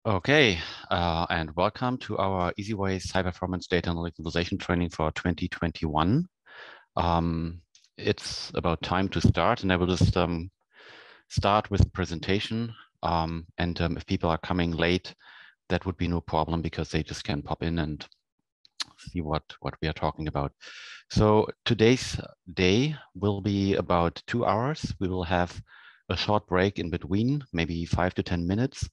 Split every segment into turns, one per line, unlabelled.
Okay, and welcome to our ESiWACE High Performance Data Analytic Visualization training for 2021. It's about time to start, and I will just start with the presentation. If people are coming late, that would be no problem because they just can pop in and see what we are talking about. So today's day will be about 2 hours. We will have a short break in between, maybe 5 to 10 minutes.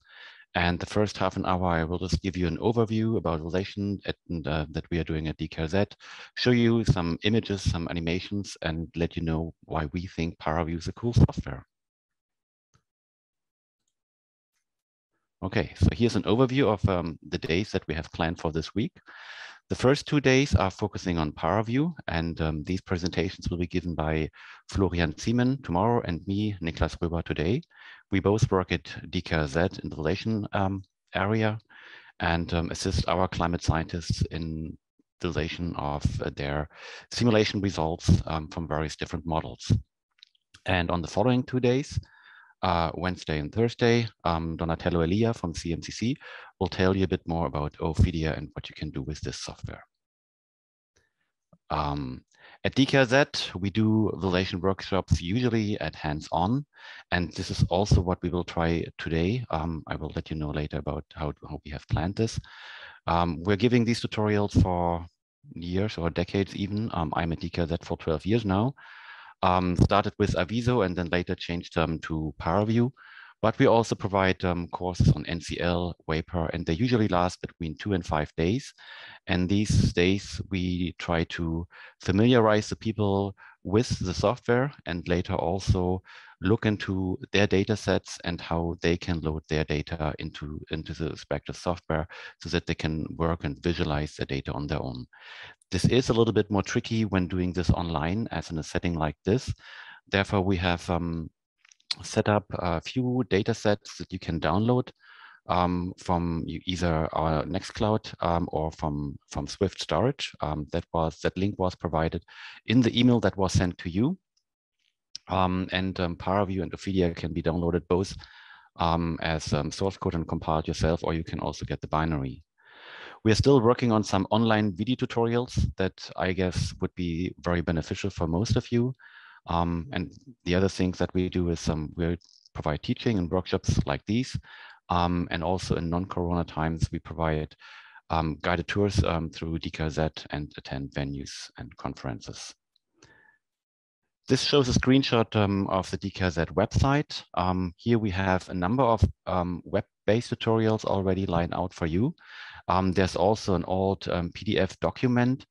And the first half an hour, I will just give you an overview about relation that we are doing at DKRZ, show you some images, some animations, and let you know why we think Paraview is a cool software. Okay, so here's an overview of the days that we have planned for this week. The first 2 days are focusing on Paraview, and these presentations will be given by Florian Ziemen tomorrow and me, Niklas Röber, today. We both work at DKRZ in the relation area and assist our climate scientists in the relation of their simulation results from various different models. And on the following 2 days, Wednesday and Thursday, Donatello Elia from CMCC will tell you a bit more about HPDA and what you can do with this software. At DKRZ, we do relation workshops usually at Handson, and this is also what we will try today. I will let you know later about how we have planned this. We're giving these tutorials for years or decades even. I'm at DKRZ for 12 years now. Started with Aviso and then later changed to Paraview. But we also provide courses on NCL, WAPR, and they usually last between 2 and 5 days. And these days, we try to familiarize the people with the software and later also look into their data sets and how they can load their data into the respective software so that they can work and visualize the data on their own. This is a little bit more tricky when doing this online as in a setting like this. Therefore, we have set up a few data sets that you can download from either our Nextcloud or from Swift Storage. That link was provided in the email that was sent to you. Paraview and HPDA can be downloaded both as source code and compiled yourself, or you can also get the binary. We are still working on some online video tutorials that I guess would be very beneficial for most of you. And the other things that we do is we provide teaching and workshops like these. And also in non-corona times, we provide guided tours through DKRZ and attend venues and conferences. This shows a screenshot of the DKRZ website. Here we have a number of web-based tutorials already lined out for you. There's also an old PDF document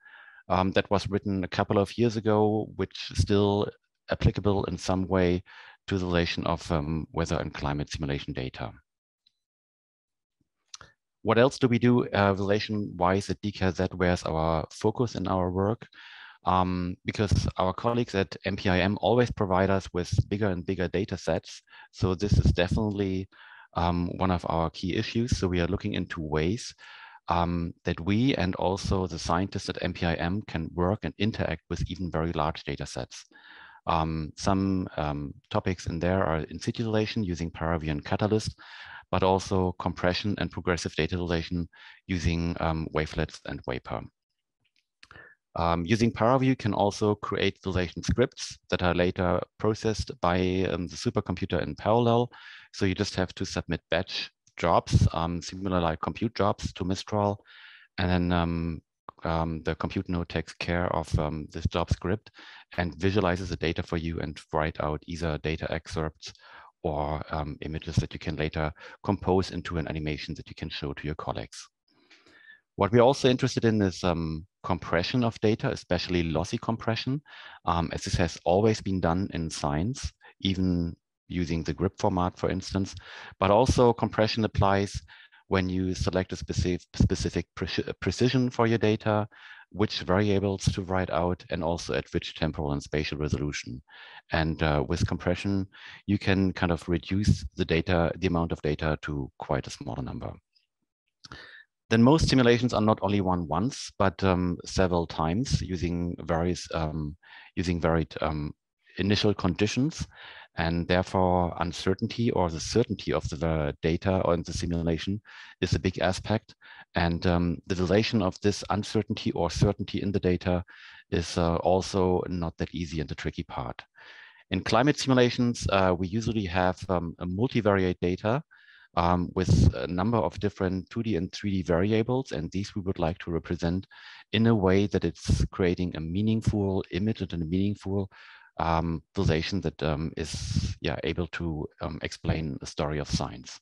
that was written a couple of years ago, which is still applicable in some way to the relation of weather and climate simulation data. What else do we do relation-wise at DKRZ? Where's our focus in our work? Because our colleagues at MPIM always provide us with bigger and bigger data sets. So this is definitely one of our key issues. So we are looking into ways that we and also the scientists at MPIM can work and interact with even very large data sets. Some topics in there are insituation using Paraview and Catalyst, but also compression and progressive data relation using wavelets and WAPR. Using Paraview, you can also create relation scripts that are later processed by the supercomputer in parallel. So you just have to submit batch jobs, similar like compute jobs to Mistral, and then the compute node takes care of this job script and visualizes the data for you and write out either data excerpts or images that you can later compose into an animation that you can show to your colleagues. What we're also interested in is compression of data, especially lossy compression, as this has always been done in science, even using the GRIP format, for instance, but also compression applies when you select a specific precision for your data, which variables to write out, and also at which temporal and spatial resolution. And with compression, you can kind of reduce the amount of data to quite a smaller number. Then most simulations are not only run once, but several times using varied initial conditions, and therefore uncertainty or the certainty of the data or in the simulation is a big aspect. And the relation of this uncertainty or certainty in the data is also not that easy and the tricky part. In climate simulations, we usually have a multivariate data with a number of different 2D and 3D variables, and these we would like to represent in a way that it's creating a meaningful image and a meaningful visualization that is able to explain the story of science.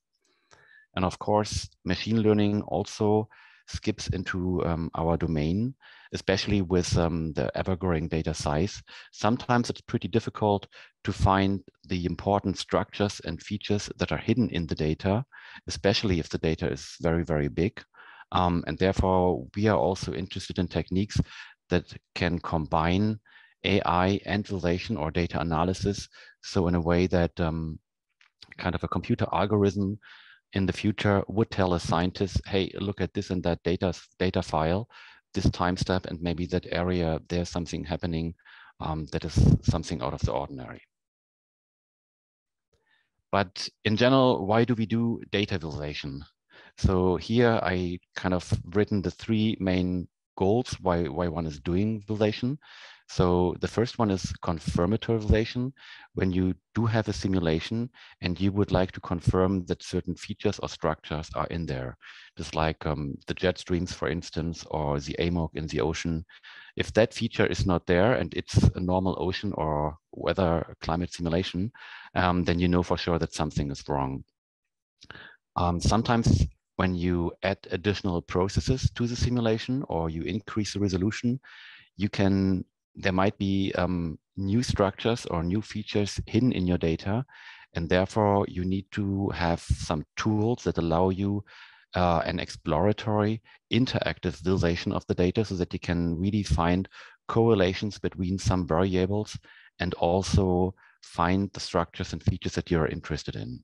And of course, machine learning also skips into our domain, especially with the ever-growing data size. Sometimes it's pretty difficult to find the important structures and features that are hidden in the data, especially if the data is very, very big. And therefore, we are also interested in techniques that can combine AI and visualization or data analysis. So in a way that kind of a computer algorithm in the future would tell a scientist, hey, look at this and that data file, this time step, and maybe that area, there's something happening that is something out of the ordinary. But in general, why do we do data visualization? So here I kind of written the three main goals why one is doing visualization. So the first one is confirmatory visualization, when you do have a simulation and you would like to confirm that certain features or structures are in there, just like the jet streams, for instance, or the AMOC in the ocean. If that feature is not there and it's a normal ocean or weather climate simulation, then you know for sure that something is wrong. Sometimes when you add additional processes to the simulation or you increase the resolution, there might be new structures or new features hidden in your data, and therefore you need to have some tools that allow you an exploratory interactive visualization of the data so that you can really find correlations between some variables and also find the structures and features that you're interested in.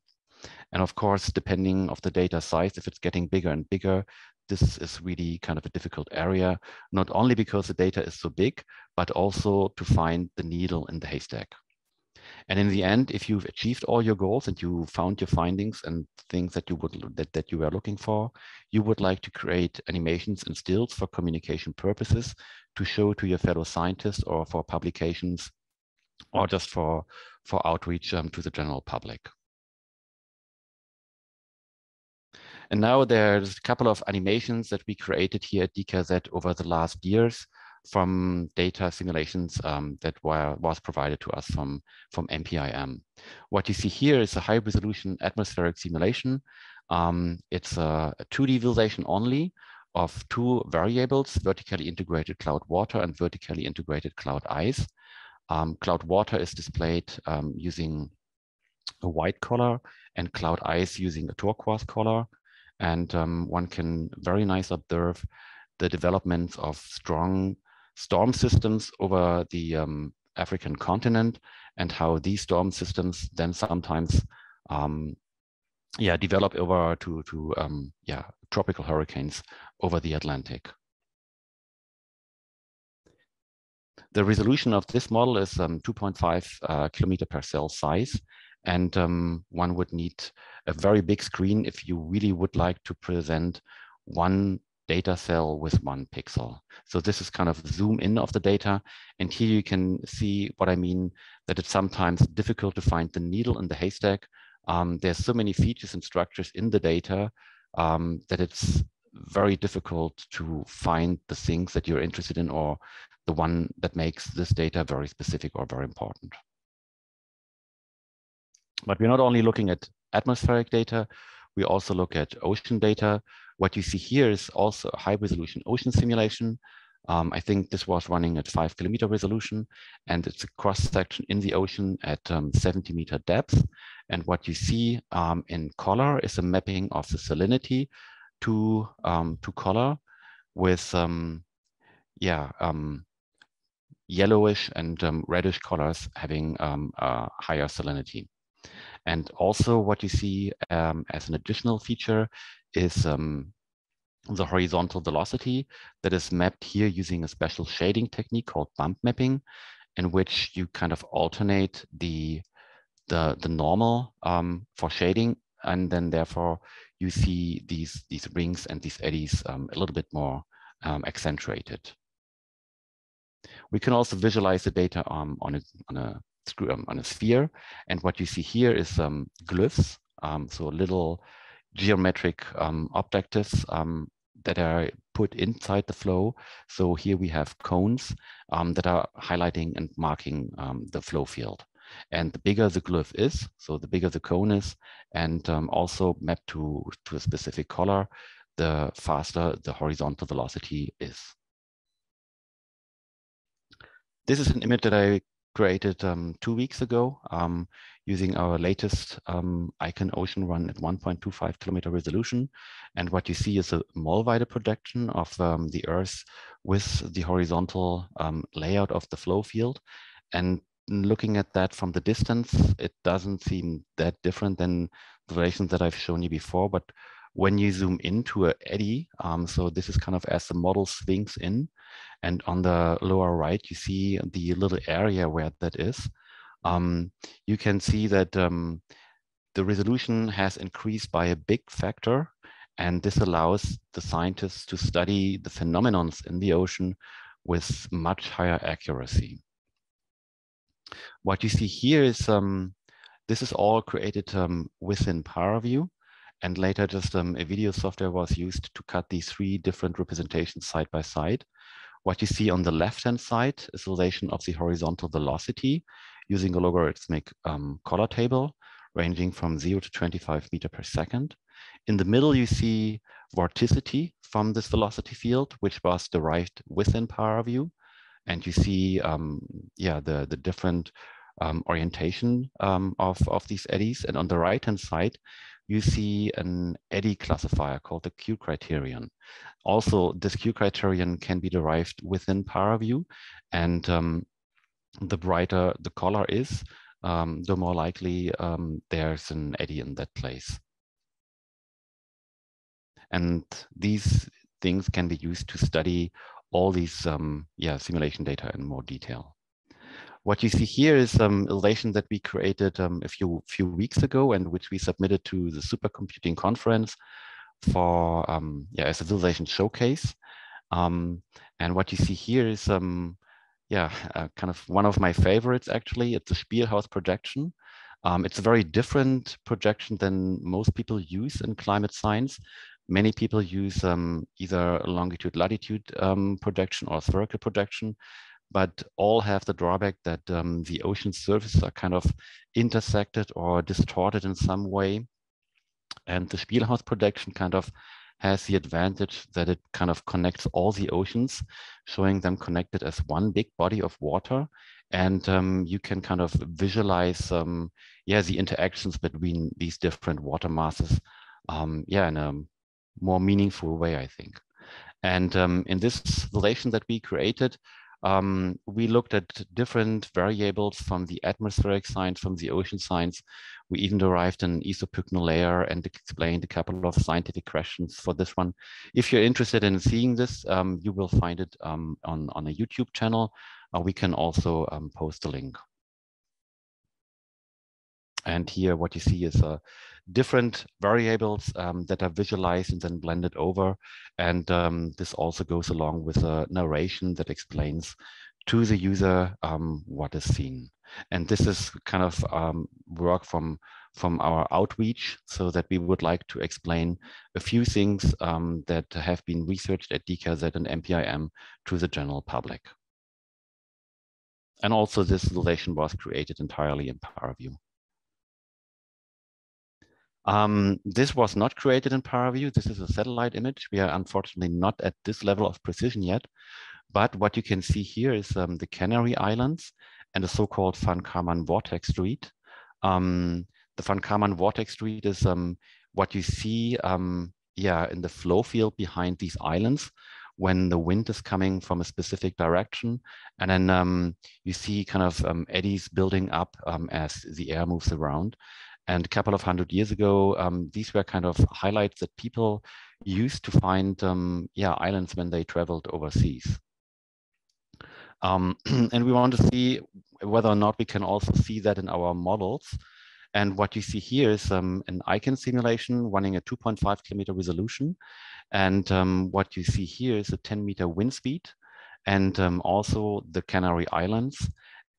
And of course, depending on the data size, if it's getting bigger and bigger, this is really kind of a difficult area, not only because the data is so big, but also to find the needle in the haystack. And in the end, if you've achieved all your goals and you found your findings and things that you were looking for, you would like to create animations and stills for communication purposes to show to your fellow scientists or for publications or just for outreach to the general public. And now there's a couple of animations that we created here at DKRZ over the last years from data simulations that was provided to us from MPIM. What you see here is a high resolution atmospheric simulation. It's a 2D visualization only of two variables, vertically integrated cloud water and vertically integrated cloud ice. Cloud water is displayed using a white color and cloud ice using a turquoise color. And one can very nice observe the development of strong storm systems over the African continent and how these storm systems then sometimes develop over to tropical hurricanes over the Atlantic. The resolution of this model is 2.5 kilometer per cell size. And one would need a very big screen if you really would like to present one data cell with one pixel. So this is kind of zoom in of the data. And here you can see what I mean, that it's sometimes difficult to find the needle in the haystack. There's so many features and structures in the data that it's very difficult to find the things that you're interested in or the one that makes this data very specific or very important. But we're not only looking at atmospheric data, we also look at ocean data. What you see here is also a high resolution ocean simulation. I think this was running at 5 kilometer resolution, and it's a cross section in the ocean at 70 meter depth. And what you see in color is a mapping of the salinity to color with yellowish and reddish colors having a higher salinity. And also what you see as an additional feature is the horizontal velocity that is mapped here using a special shading technique called bump mapping. in which you kind of alternate the normal for shading, and then therefore you see these rings and these eddies a little bit more accentuated. We can also visualize the data on a sphere, and what you see here is glyphs, so little geometric objectives that are put inside the flow. So here we have cones that are highlighting and marking the flow field. And the bigger the glyph is, so the bigger the cone is, and also mapped to a specific color, the faster the horizontal velocity is. This is an image that I created 2 weeks ago using our latest Icon Ocean Run at 1.25 kilometer resolution. And what you see is a Mollweide projection of the Earth with the horizontal layout of the flow field. And looking at that from the distance, it doesn't seem that different than the relations that I've shown you before. But when you zoom into an eddy, so this is kind of as the model swings in, and on the lower right, you see the little area where that is. You can see that the resolution has increased by a big factor, and this allows the scientists to study the phenomena in the ocean with much higher accuracy. What you see here is this is all created within Paraview, and later just a video software was used to cut these 3 different representations side by side. What you see on the left-hand side is a relation of the horizontal velocity using a logarithmic color table ranging from 0 to 25 meters per second. In the middle, you see vorticity from this velocity field, which was derived within Paraview. And you see, the different orientation of these eddies. And on the right-hand side, you see an eddy classifier called the Q criterion. Also, this Q criterion can be derived within Paraview, and the brighter the color is, the more likely there's an eddy in that place. And these things can be used to study all these simulation data in more detail. What you see here is a relation that we created a few weeks ago, and which we submitted to the Supercomputing Conference for as a visualization showcase. And what you see here is kind of one of my favorites, actually. It's a Spielhaus projection. It's a very different projection than most people use in climate science. Many people use either longitude-latitude projection or spherical projection, but all have the drawback that the ocean surfaces are kind of intersected or distorted in some way. And the Spielhaus projection kind of has the advantage that it kind of connects all the oceans, showing them connected as one big body of water. And you can kind of visualize the interactions between these different water masses in a more meaningful way, I think. And in this relation that we created, we looked at different variables from the atmospheric science, from the ocean science. We even derived an isopycnal layer and explained a couple of scientific questions for this one. If you're interested in seeing this, you will find it on a YouTube channel. We can also post a link. And here what you see is different variables that are visualized and then blended over. And this also goes along with a narration that explains to the user what is seen. And this is kind of work from our outreach, so that we would like to explain a few things that have been researched at DKRZ and MPIM to the general public. And also this relation was created entirely in Paraview. This was not created in Paraview. This is a satellite image. We are unfortunately not at this level of precision yet. But what you can see here is the Canary Islands and the so-called Van Karman vortex street. The Van Karman vortex street is what you see in the flow field behind these islands when the wind is coming from a specific direction. And then you see kind of eddies building up as the air moves around. And a couple of 100 years ago, these were kind of highlights that people used to find islands when they traveled overseas. And we want to see whether or not we can also see that in our models. And what you see here is an icon simulation running a 2.5 kilometer resolution. And what you see here is a 10-meter wind speed, and also the Canary Islands.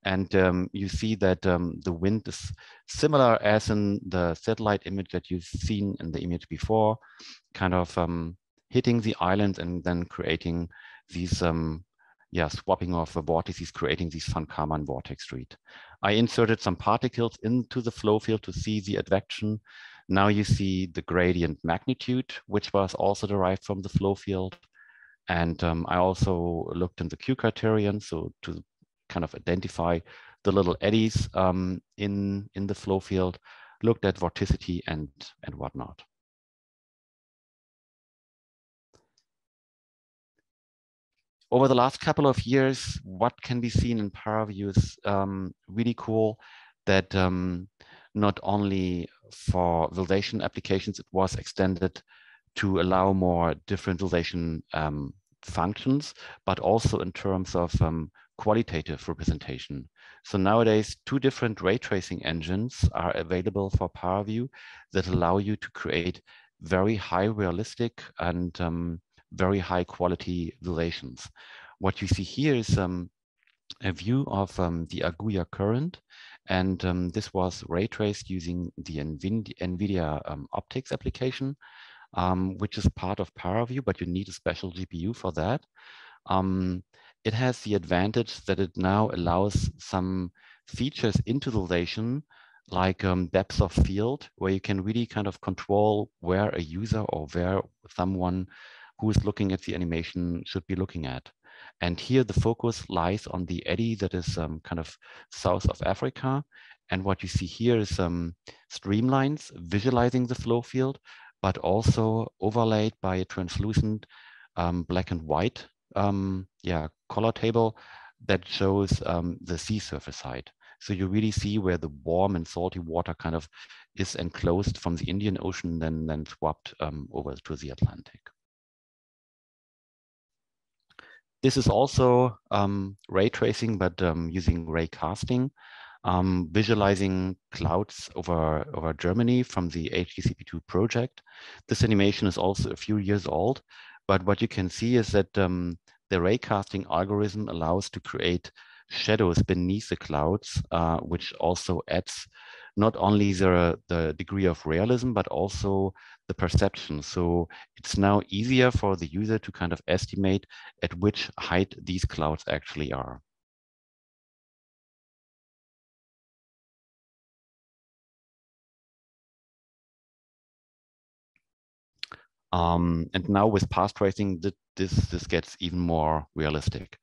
And you see that the wind is similar as in the satellite image that you've seen in the image before, kind of hitting the island and then creating these swapping of the vortices, creating these Van Karman vortex street. I inserted some particles into the flow field to see the advection. Now you see the gradient magnitude, which was also derived from the flow field. And I also looked in the Q criterion, so to kind of identify the little eddies in the flow field, looked at vorticity and whatnot. Over the last couple of years, what can be seen in Paraview is really cool that not only for validation applications, it was extended to allow more different validation functions, but also in terms of qualitative representation. So nowadays, 2 different ray tracing engines are available for Paraview that allow you to create very high realistic and very high quality relations. What you see here is a view of the Agulla current, and this was ray traced using the NVIDIA optics application, which is part of Paraview, but you need a special GPU for that. It has the advantage that it now allows some features into the relation, like depth of field, where you can really kind of control where a user or where someone who is looking at the animation should be looking at. And here the focus lies on the eddy that is kind of south of Africa. And what you see here is streamlines visualizing the flow field, but also overlaid by a translucent black and white color table that shows the sea surface side. So you really see where the warm and salty water kind of is enclosed from the Indian Ocean, then swapped over to the Atlantic. This is also ray tracing, but using ray casting, visualizing clouds over Germany from the HDCP2 project. This animation is also a few years old, but what you can see is that the ray casting algorithm allows to create shadows beneath the clouds, which also adds not only the degree of realism, but also the perception. So it's now easier for the user to kind of estimate at which height these clouds actually are. And now with path tracing, this gets even more realistic.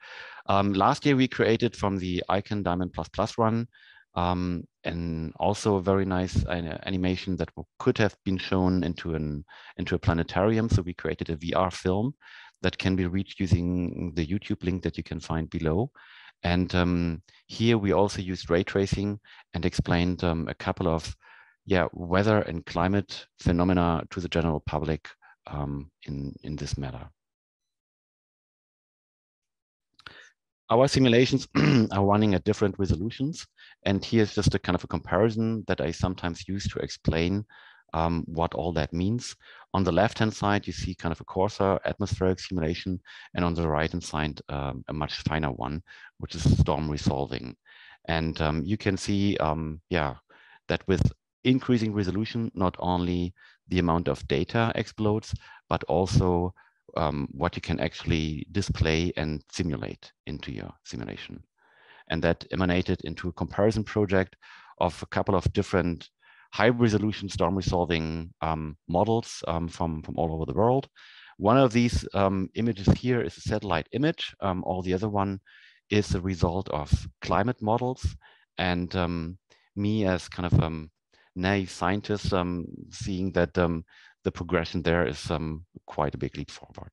Last year we created from the Icon Diamond++ run, and also a very nice animation that could have been shown into a planetarium. So we created a VR film that can be reached using the YouTube link that you can find below. And here we also used ray tracing and explained a couple of weather and climate phenomena to the general public in this matter. Our simulations are running at different resolutions, and here's just a kind of a comparison that I sometimes use to explain what all that means. On the left-hand side, you see kind of a coarser atmospheric simulation, and on the right-hand side, a much finer one, which is storm resolving. And you can see, that with increasing resolution, not only the amount of data explodes, but also what you can actually display and simulate into your simulation. And that emanated into a comparison project of a couple of different high resolution storm resolving models from all over the world. One of these images here is a satellite image. All the other one is the result of climate models. And me as kind of naive scientist, seeing that the progression there is quite a big leap forward.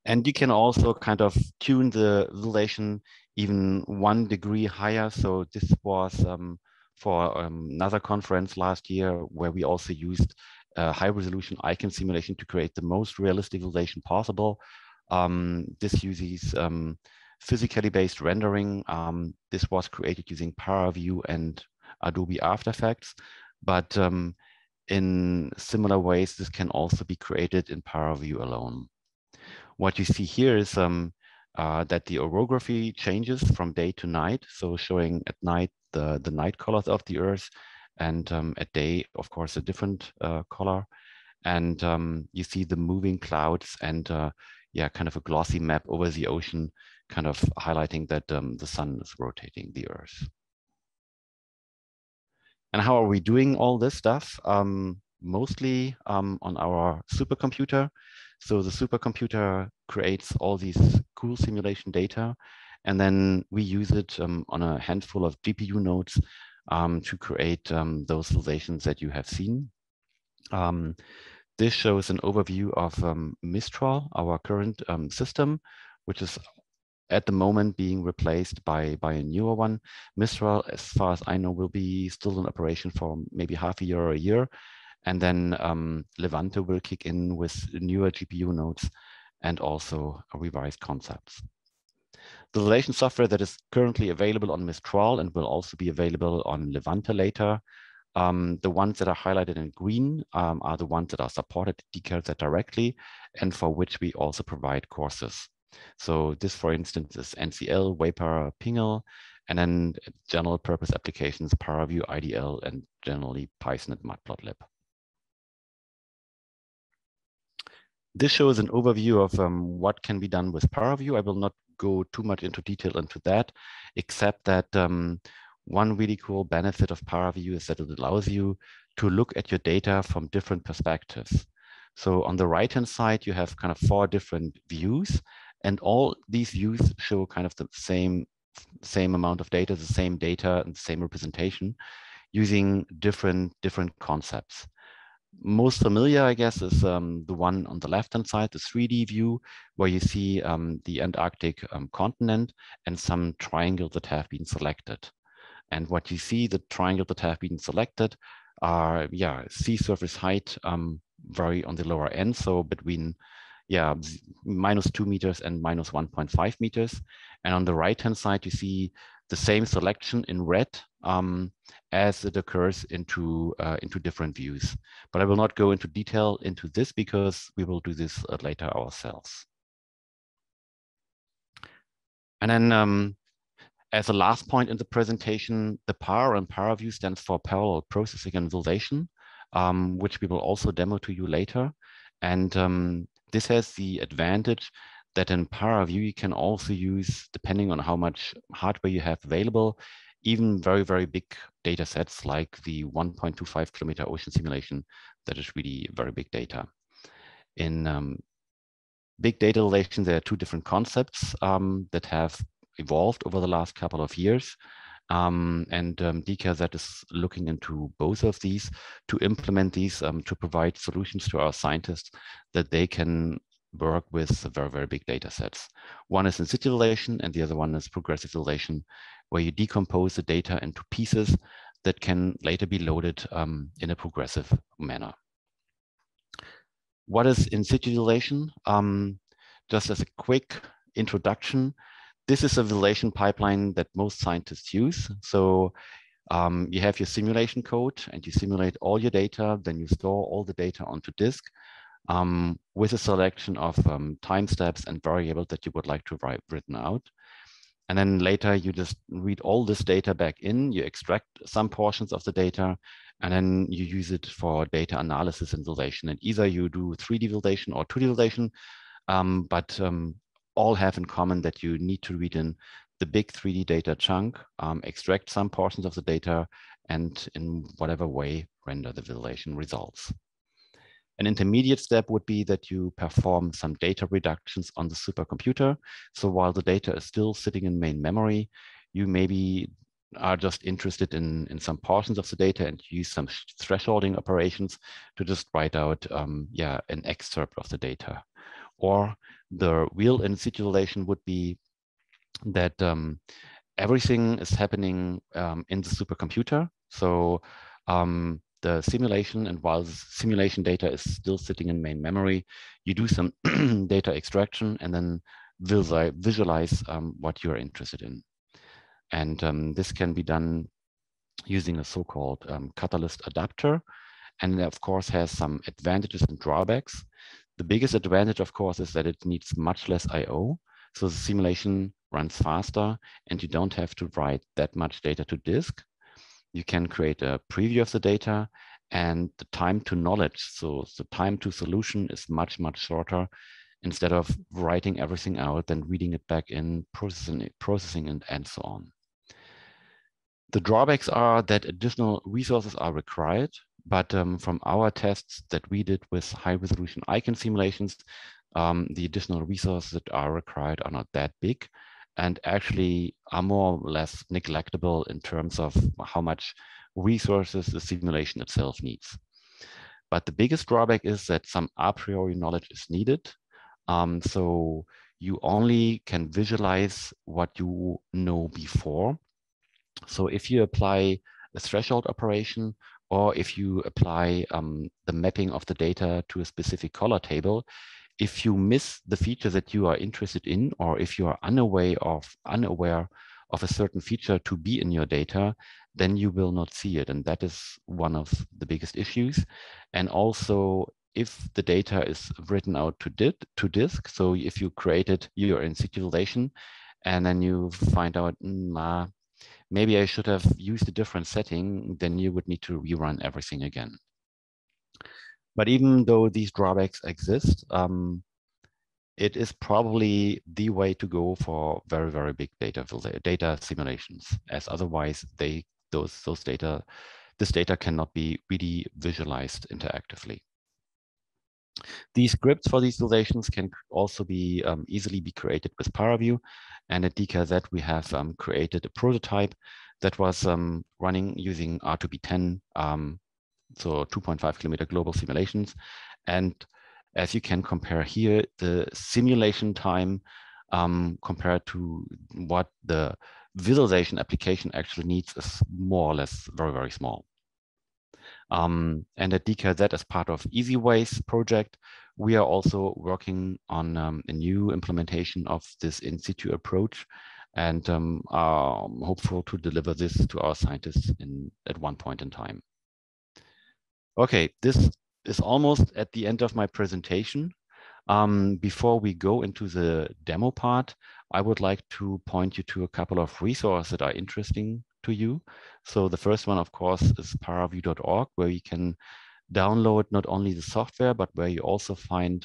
And you can also kind of tune the relation even 1 degree higher. So this was for another conference last year where we also used high resolution icon simulation to create the most realistic relation possible. This uses physically based rendering. This was created using Paraview and Adobe After Effects, but in similar ways, this can also be created in Paraview alone. What you see here is that the orography changes from day to night. So showing at night the night colors of the Earth, and at day, of course, a different color. And you see the moving clouds and yeah, kind of a glossy map over the ocean, kind of highlighting that the sun is rotating the Earth. And how are we doing all this stuff? Mostly on our supercomputer. So the supercomputer creates all these cool simulation data, and then we use it on a handful of GPU nodes to create those visualizations that you have seen. This shows an overview of Mistral, our current system, which is at the moment being replaced by a newer one. Mistral, as far as I know, will be still in operation for maybe half a year or a year. And then Levante will kick in with newer GPU nodes and also revised concepts. The visualization software that is currently available on Mistral and will also be available on Levante later. The ones that are highlighted in green are the ones that are supported at DKRZ directly and for which we also provide courses. So this, for instance, is NCL, Waypar, Pingle, and then general purpose applications, Paraview, IDL, and generally Python and Matplotlib. This shows an overview of what can be done with Paraview. I will not go too much into detail into that, except that one really cool benefit of Paraview is that it allows you to look at your data from different perspectives. So on the right-hand side, you have kind of 4 different views, and all these views show kind of the same amount of data, the same data, and the same representation using different concepts. Most familiar, I guess, is the one on the left-hand side, the 3D view, where you see the Antarctic continent and some triangles that have been selected. And what you see, the triangles that have been selected are, yeah, sea surface height vary on the lower end, so between -2 meters and -1.5 meters. And on the right-hand side, you see the same selection in red as it occurs into different views. But I will not go into detail into this because we will do this later ourselves. And then as a last point in the presentation, the PAR and Paraview stands for Parallel Processing and Visualization, which we will also demo to you later. And this has the advantage that in Paraview, you can also use, depending on how much hardware you have available, even very, very big data sets like the 1.25 kilometer ocean simulation that is really very big data. In big data relation, there are 2 different concepts that have evolved over the last couple of years. DKRZ is looking into both of these to implement these to provide solutions to our scientists that they can work with very, very big data sets. One is Insituation and the other one is progressive visualization, where you decompose the data into pieces that can later be loaded in a progressive manner. What is Insituation? Just as a quick introduction, this is a visualization pipeline that most scientists use. So you have your simulation code and you simulate all your data, then you store all the data onto disk with a selection of time steps and variables that you would like to write written out. And then later you just read all this data back in, you extract some portions of the data, and then you use it for data analysis and visualization. And either you do 3D visualization or 2D visualization, but all have in common that you need to read in the big 3D data chunk, extract some portions of the data, and in whatever way render the visualization results. An intermediate step would be that you perform some data reductions on the supercomputer. So while the data is still sitting in main memory, you maybe are just interested in some portions of the data and use some thresholding operations to just write out an excerpt of the data. Or the real Insituation would be that everything is happening in the supercomputer. So the simulation, and while the simulation data is still sitting in main memory, you do some data extraction and then visualize what you're interested in. And this can be done using a so-called catalyst adapter, and of course has some advantages and drawbacks. The biggest advantage, of course, is that it needs much less I/O, so the simulation runs faster and you don't have to write that much data to disk. You can create a preview of the data, and the time to knowledge, so the time to solution, is much, much shorter, instead of writing everything out, then reading it back in, processing and so on. The drawbacks are that additional resources are required, but from our tests that we did with high-resolution icon simulations, the additional resources that are required are not that big, and actually are more or less neglectable in terms of how much resources the simulation itself needs. But the biggest drawback is that some a priori knowledge is needed. So you only can visualize what you know before. So if you apply a threshold operation, or if you apply the mapping of the data to a specific color table, if you miss the feature that you are interested in, or if you are unaware of a certain feature to be in your data, then you will not see it. And that is one of the biggest issues. And also, if the data is written out to disk, so if you created your Insituation and then you find out, maybe I should have used a different setting, then you would need to rerun everything again. But even though these drawbacks exist, it is probably the way to go for very, very big data simulations, as otherwise this data cannot be really visualized interactively. These scripts for these visualizations can also be easily be created with Paraview, and at DKRZ we have created a prototype that was running using R2B10, so 2.5 kilometer global simulations. And as you can compare here, the simulation time compared to what the visualization application actually needs is more or less very, very small. And at DKRZ, as part of ESiWACE project, we are also working on a new implementation of this in-situ approach, and are hopeful to deliver this to our scientists at one point in time. Okay, this is almost at the end of my presentation. Before we go into the demo part, I would like to point you to a couple of resources that are interesting to you. So the first one, of course, is paraview.org, where you can download not only the software, but where you also find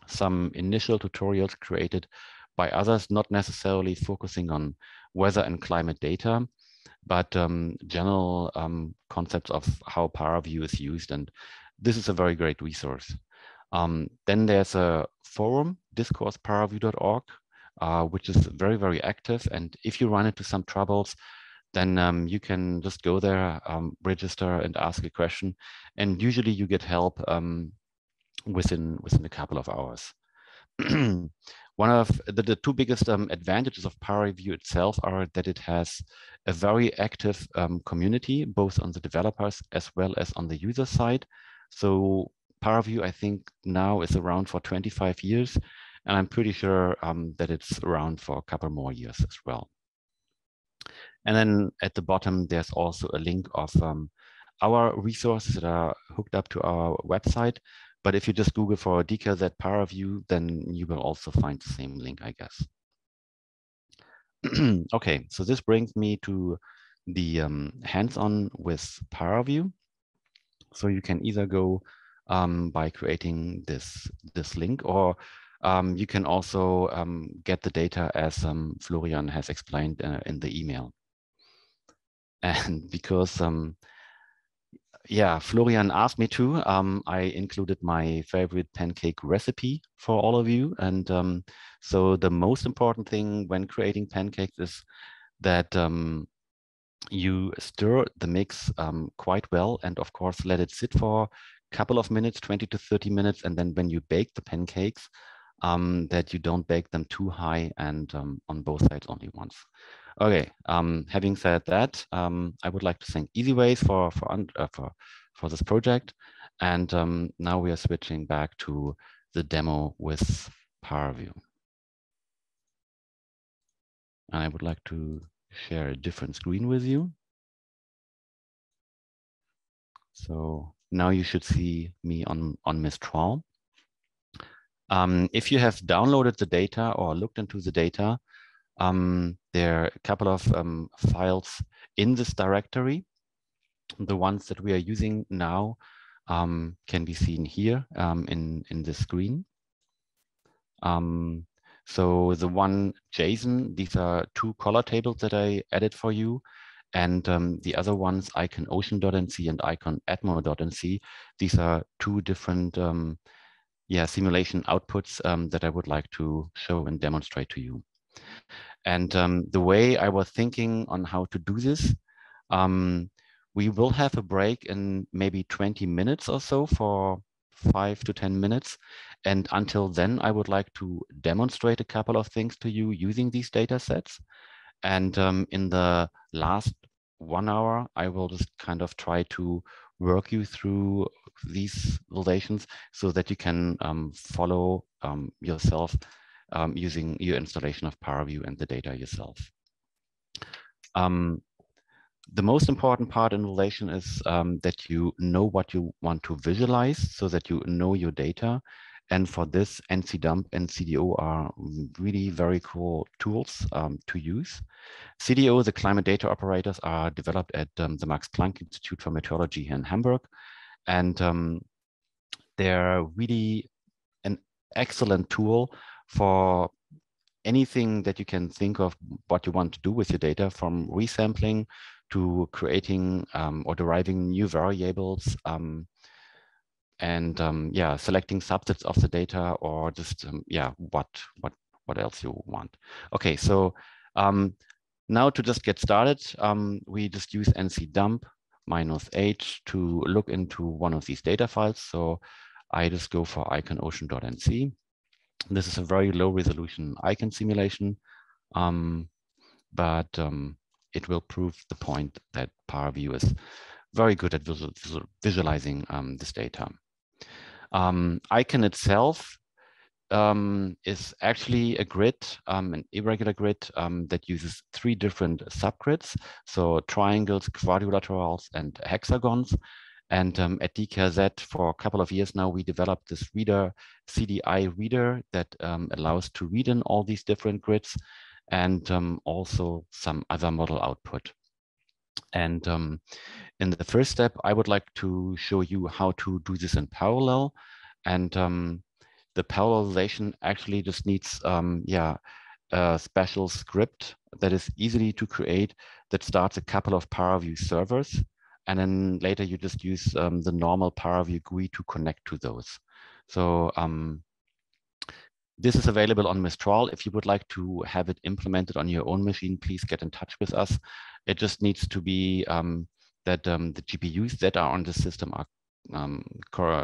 some initial tutorials created by others, not necessarily focusing on weather and climate data, but general concepts of how Paraview is used. And this is a very great resource. Then there's a forum, discourse paraview.org, which is very, very active. And if you run into some troubles, then you can just go there, register and ask a question. And usually you get help within a couple of hours. One of the two biggest advantages of Paraview itself are that it has a very active community, both on the developers as well as on the user side. So Paraview, I think, now is around for 25 years, and I'm pretty sure that it's around for a couple more years as well. And then at the bottom, there's also a link of our resources that are hooked up to our website. But if you just Google for DKRZ Paraview, then you will also find the same link, I guess. Okay, so this brings me to the hands-on with Paraview. So you can either go by creating this link, or you can also get the data as Florian has explained in the email. And because yeah, Florian asked me to, I included my favorite pancake recipe for all of you. And so the most important thing when creating pancakes is that you stir the mix quite well, and of course let it sit for a couple of minutes, 20 to 30 minutes. And then when you bake the pancakes, that you don't bake them too high and on both sides only once. Okay, having said that, I would like to thank ESiWACE for this project. And now we are switching back to the demo with Paraview. And I would like to share a different screen with you. So now you should see me on Mistral. If you have downloaded the data or looked into the data, there are a couple of files in this directory. The ones that we are using now can be seen here in the screen. So the one JSON, these are two color tables that I added for you. And the other ones, icon ocean.nc and icon atmo.nc, these are two different simulation outputs that I would like to show and demonstrate to you. And the way I was thinking on how to do this, we will have a break in maybe 20 minutes or so for 5 to 10 minutes. And until then, I would like to demonstrate a couple of things to you using these data sets. And in the last 1 hour, I will just kind of try to work you through these relations so that you can follow yourself using your installation of Paraview and the data yourself. The most important part in relation is that you know what you want to visualize so that you know your data. And for this, NCDump and CDO are really very cool tools to use. CDO, the climate data operators, are developed at the Max Planck Institute for Meteorology here in Hamburg. And they're really an excellent tool for anything that you can think of what you want to do with your data, from resampling to creating or deriving new variables and selecting subsets of the data, or just what else you want. Okay, so now to just get started, we just use NCDump -h to look into one of these data files. So I just go for iconocean.nc. This is a very low resolution icon simulation, but it will prove the point that Paraview is very good at visualizing this data. Icon itself is actually a grid, an irregular grid that uses 3 different subgrids, so triangles, quadrilaterals, and hexagons. And at DKRZ, for a couple of years now, we developed this reader, CDI reader, that allows to read in all these different grids, and also some other model output. And in the first step, I would like to show you how to do this in parallel. And the parallelization actually just needs a special script that is easy to create, that starts a couple of Paraview servers. And then later you just use the normal Paraview GUI to connect to those. So this is available on Mistral. If you would like to have it implemented on your own machine, please get in touch with us. It just needs to be that the GPUs that are on the system are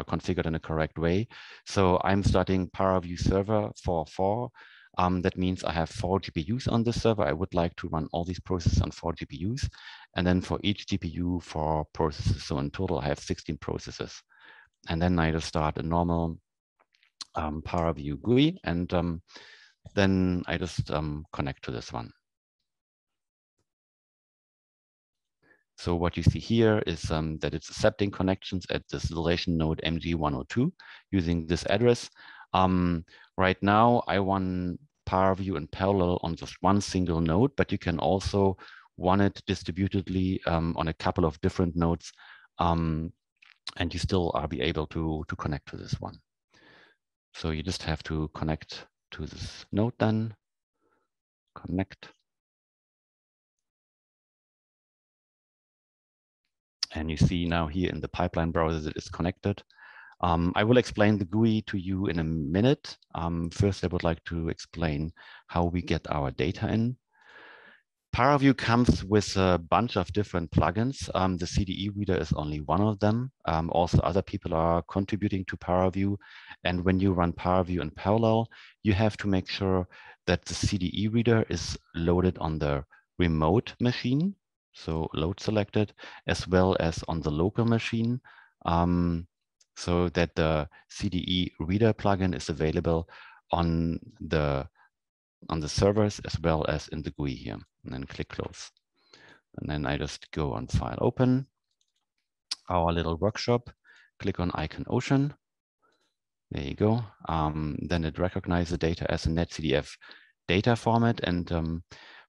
configured in a correct way. So I'm starting Paraview server for 4. That means I have 4 GPUs on this server. I would like to run all these processes on 4 GPUs. And then for each GPU, 4 processes. So in total, I have 16 processes. And then I just start a normal Paraview GUI, and then I just connect to this one. So what you see here is that it's accepting connections at this relation node MG102 using this address. Right now, I want Paraview in parallel on just one single node, but you can also run it distributedly on a couple of different nodes, and you still are be able to connect to this one. So you just have to connect to this node then, connect. And you see now here in the pipeline browser that it's connected. I will explain the GUI to you in a minute. First, I would like to explain how we get our data in. Paraview comes with a bunch of different plugins. The CDE reader is only one of them. Also, other people are contributing to Paraview. And when you run Paraview in parallel, you have to make sure that the CDE reader is loaded on the remote machine, so load selected, as well as on the local machine, so that the CDE reader plugin is available on the servers as well as in the GUI here. And then click close. And then I just go on File Open, our little workshop, click on icon Ocean. There you go. Then it recognizes the data as a NetCDF data format, and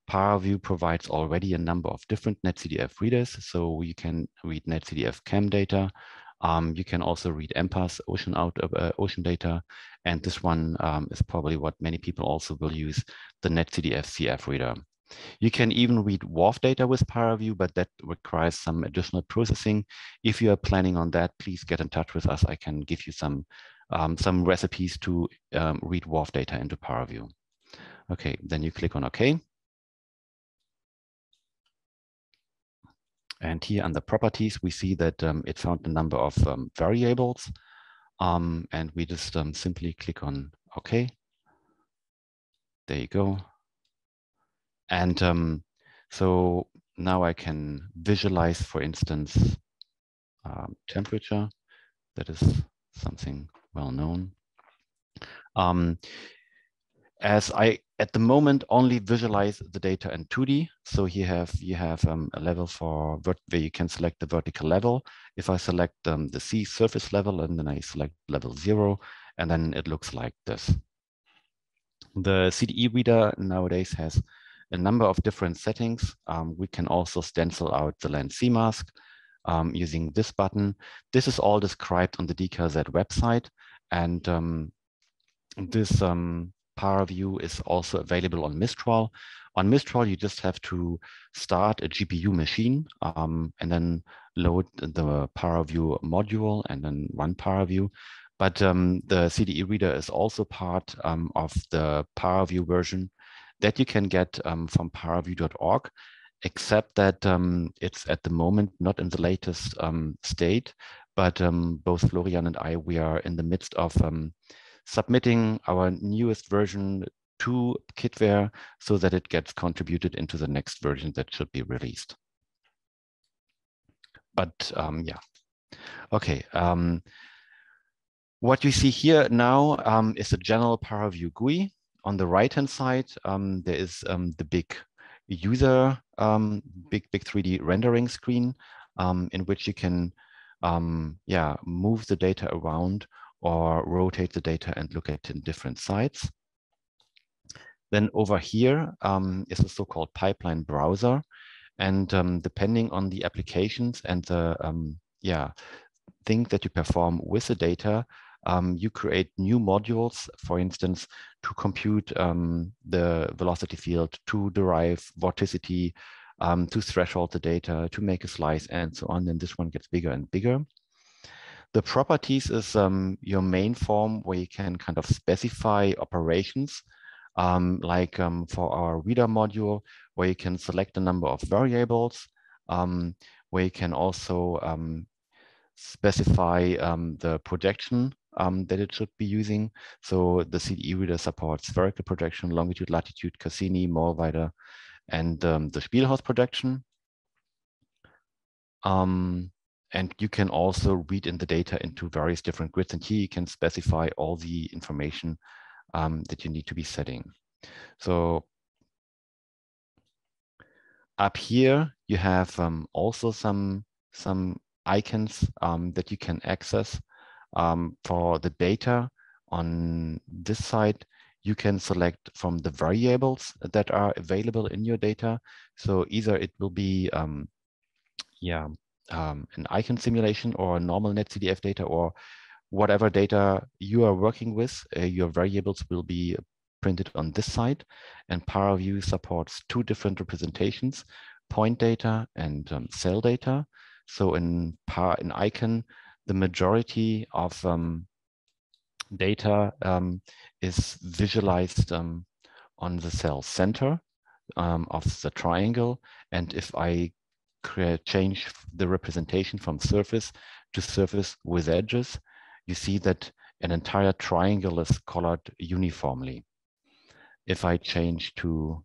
Paraview provides already a number of different NetCDF readers. So you can read NetCDF CAM data. You can also read MPAS ocean data. And this one is probably what many people also will use, the NetCDF CF reader. You can even read WARF data with Paraview, but that requires some additional processing. If you are planning on that, please get in touch with us. I can give you some recipes to read WARF data into Paraview. Okay, then you click on OK. And here under properties, we see that it found a number of variables. And we just simply click on OK. There you go. And so now I can visualize, for instance, temperature. That is something well known. As I, at the moment, only visualize the data in 2D. So you have a level for where you can select the vertical level. If I select the sea surface level, and then I select level 0, and then it looks like this. The CDE reader nowadays has a number of different settings. We can also stencil out the land sea mask using this button. This is all described on the DKRZ website, and this Paraview is also available on Mistral. On Mistral, you just have to start a GPU machine and then load the Paraview module and then run Paraview. But the CDE reader is also part of the Paraview version that you can get from paraview.org, except that it's at the moment not in the latest state, but both Florian and I, we are in the midst of submitting our newest version to Kitware so that it gets contributed into the next version that should be released. But yeah, okay. What you see here now is a general Paraview GUI. On the right-hand side, there is the big user, big 3D rendering screen in which you can move the data around or rotate the data and look at it in different sites. Then over here is the so-called pipeline browser. And depending on the applications and the thing that you perform with the data, you create new modules, for instance, to compute the velocity field, to derive vorticity, to threshold the data, to make a slice, and so on. And this one gets bigger and bigger. The properties is your main form where you can kind of specify operations, like for our reader module, where you can select a number of variables, where you can also specify the projection that it should be using. So the CDE reader supports spherical projection, longitude, latitude, Cassini, Moorweide, and the Spielhaus projection. And you can also read in the data into various different grids. And here you can specify all the information that you need to be setting. So up here, you have also some icons that you can access for the data. On this side, you can select from the variables that are available in your data. So either it will be an icon simulation or normal NetCDF data, or whatever data you are working with, your variables will be printed on this side. And Paraview supports two different representations, point data and cell data. So in icon, the majority of data is visualized on the cell center of the triangle. And if I change the representation from surface to surface with edges, you see that an entire triangle is colored uniformly. If I change to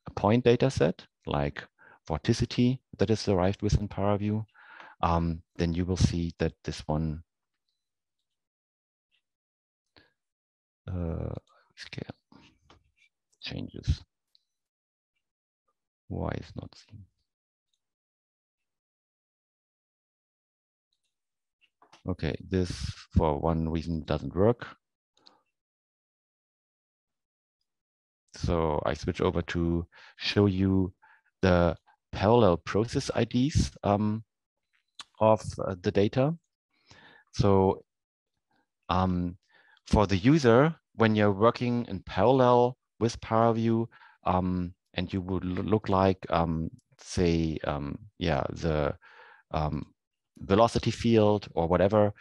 a point data set, like vorticity that is derived within Paraview, then you will see that this one scale changes. Why is not seen? Okay, this for one reason doesn't work. So I switch over to show you the parallel process IDs of the data. So for the user, when you're working in parallel with Paraview, and you would look like, say, the velocity field or whatever,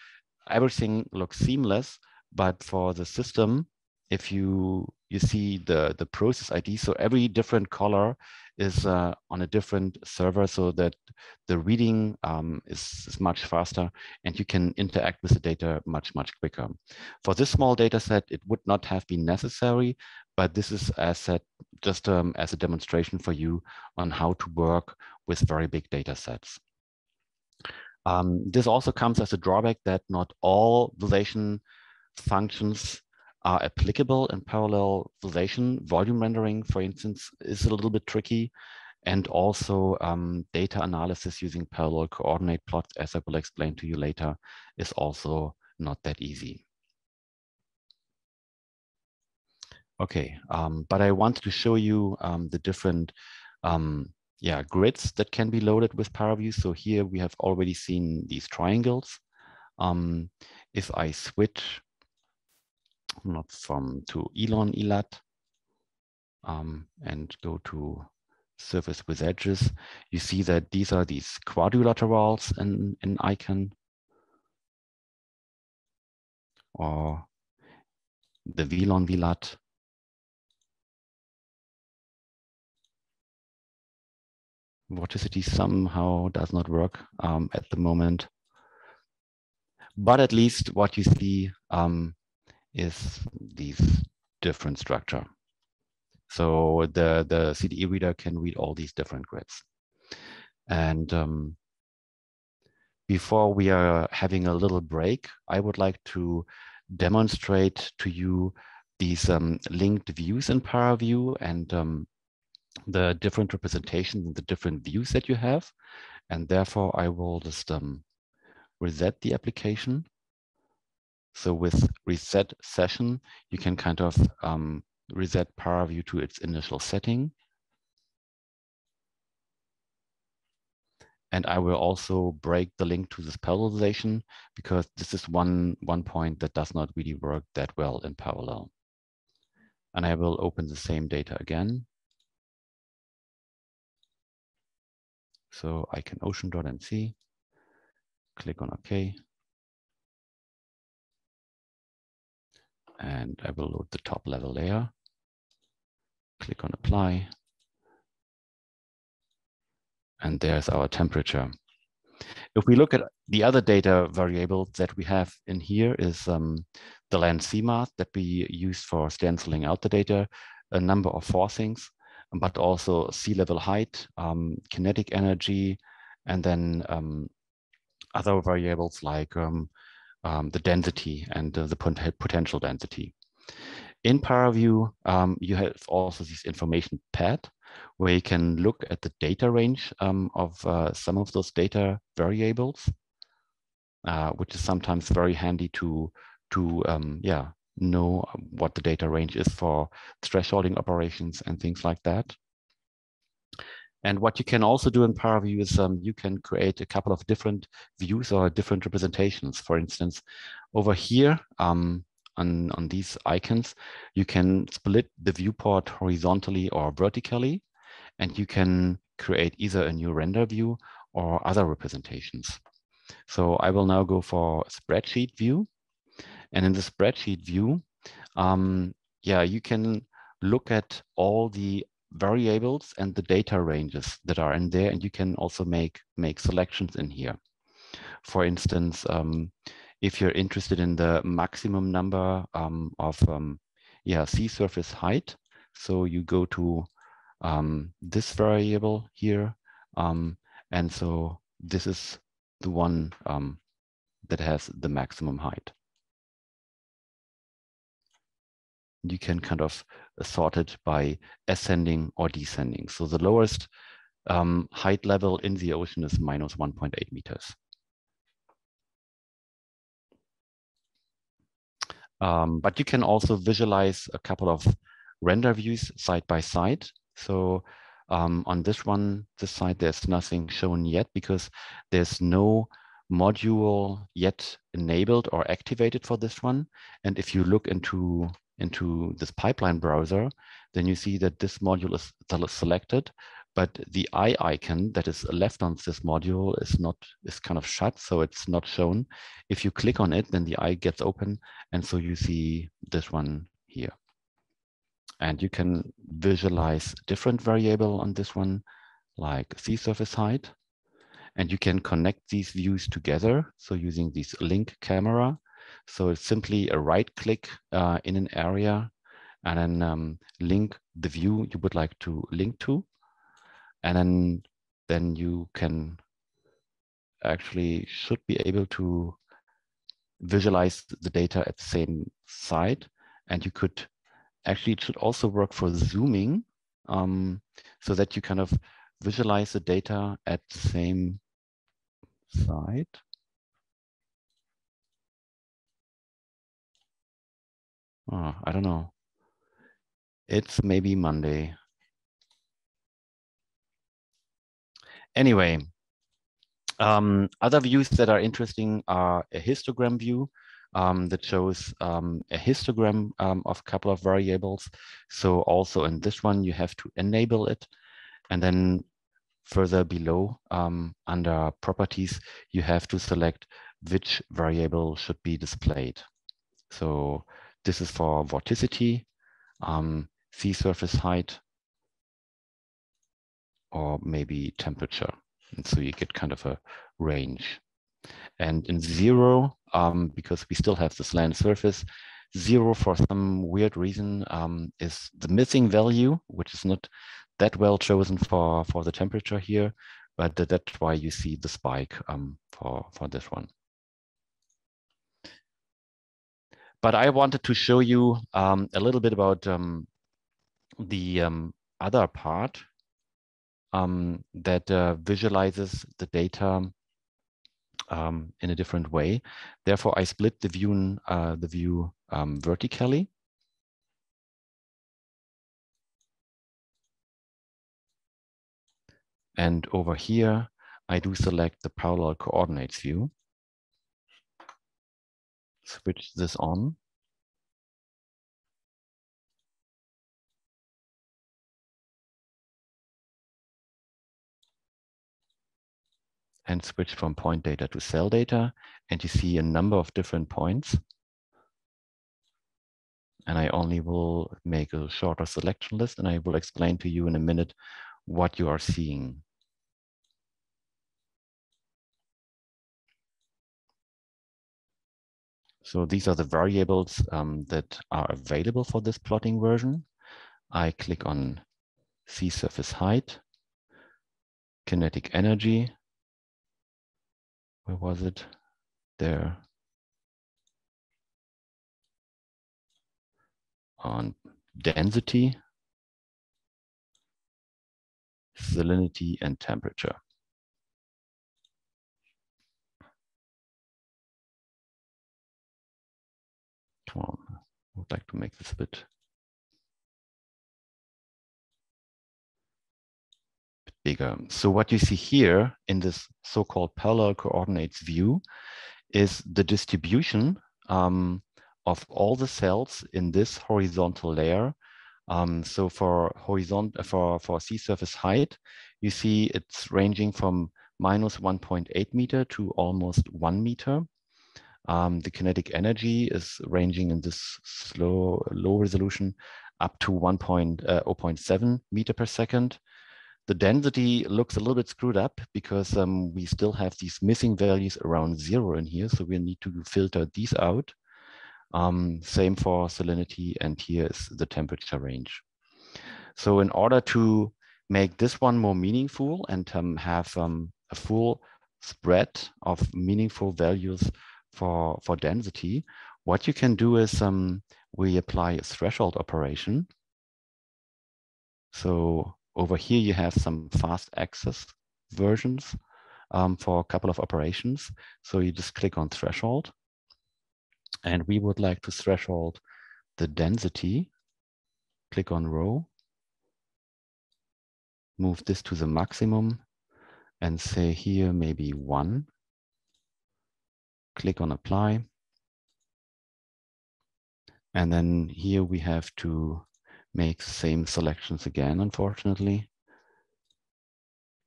everything looks seamless. But for the system, if you see the process ID, so every different color is on a different server, so that the reading is much faster, and you can interact with the data much quicker. For this small data set, it would not have been necessary, but this is as said, just as a demonstration for you on how to work with very big data sets. This also comes as a drawback that not all validation functions are applicable in parallel validation. Volume rendering, for instance, is a little bit tricky. And also data analysis using parallel coordinate plots, as I will explain to you later, is also not that easy. Okay, but I want to show you the different grids that can be loaded with Paraview. So here we have already seen these triangles. If I switch not from to Elon ELAT and go to surface with edges, you see that these are these quadrilaterals in icon, or the Velon VLAT. Vorticity somehow does not work at the moment. But at least what you see is these different structure. So the CDE reader can read all these different grids. And before we are having a little break, I would like to demonstrate to you these linked views in Paraview and the different representations and the different views that you have. And therefore, I will just reset the application. So with reset session, you can kind of reset Paraview to its initial setting. And I will also break the link to this parallelization, because this is one point that does not really work that well in parallel. And I will open the same data again. So I can ocean.mc, click on OK. And I will load the top level layer. Click on apply. And there's our temperature. If we look at the other data variable that we have in here is the land CMAS that we use for stenciling out the data, a number of forcings, but also sea level height, kinetic energy, and then other variables like the density and the potential density. In Paraview, you have also this information pad where you can look at the data range of some of those data variables, which is sometimes very handy to know what the data range is for thresholding operations and things like that. And what you can also do in Paraview is you can create a couple of different views or different representations. For instance, over here on these icons, you can split the viewport horizontally or vertically, and you can create either a new render view or other representations. So I will now go for Spreadsheet View. And in the Spreadsheet View, you can look at all the variables and the data ranges that are in there, and you can also make selections in here. For instance, if you're interested in the maximum number of sea surface height, so you go to this variable here. And so this is the one that has the maximum height. You can kind of sort it by ascending or descending. So the lowest height level in the ocean is minus 1.8 meters. But you can also visualize a couple of render views side by side. So on this side, there's nothing shown yet because there's no module yet enabled or activated for this one. And if you look into this pipeline browser, then you see that this module is selected, but the eye icon that is left on this module is kind of shut, so it's not shown. If you click on it, then the eye gets open, and so you see this one here. And you can visualize different variable on this one, like sea surface height. And you can connect these views together, so using this link camera. So it's simply a right click in an area, and then link the view you would like to link to. And then you can actually should be able to visualize the data at the same side. And you could actually, it should also work for zooming, so that you kind of visualize the data at the same side. Oh, I don't know. It's maybe Monday. Anyway, other views that are interesting are a histogram view that shows a histogram of a couple of variables. So also in this one, you have to enable it. And then further below, under properties, you have to select which variable should be displayed. So this is for vorticity, sea surface height, or maybe temperature. And so you get kind of a range. And in 0, because we still have this land surface, 0 for some weird reason is the missing value, which is not that well chosen for the temperature here, but that's why you see the spike for this one. But I wanted to show you a little bit about the other part that visualizes the data in a different way. Therefore, I split the view vertically. And over here, I do select the parallel coordinates view. Switch this on. And switch from point data to cell data. And you see a number of different points. And I only will make a shorter selection list, and I will explain to you in a minute what you are seeing. So these are the variables that are available for this plotting version. I click on sea surface height, kinetic energy. Where was it? There. On density, salinity, and temperature. Come on, I would like to make this a bit bigger. So what you see here in this so-called parallel coordinates view is the distribution of all the cells in this horizontal layer. So for sea surface height, you see it's ranging from minus 1.8 meter to almost 1 meter. The kinetic energy is ranging in this low resolution up to 0.7 meter per second. The density looks a little bit screwed up because we still have these missing values around 0 in here, so we need to filter these out. Same for salinity, and here is the temperature range. So in order to make this one more meaningful and have a full spread of meaningful values for density, what you can do is we apply a threshold operation. So over here you have some fast access versions for a couple of operations. So you just click on threshold, and we would like to threshold the density. Click on row, move this to the maximum, and say here maybe 1. Click on apply. And then here we have to make the same selections again, unfortunately.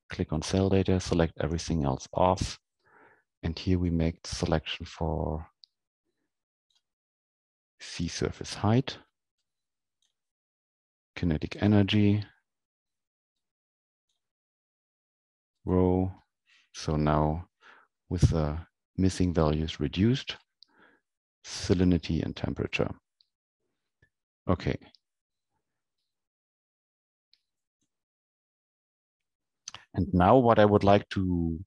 Click on cell data, select everything else off. And here we make the selection for sea surface height, kinetic energy, row. So now with the missing values reduced, salinity and temperature. Okay. And now what I would like to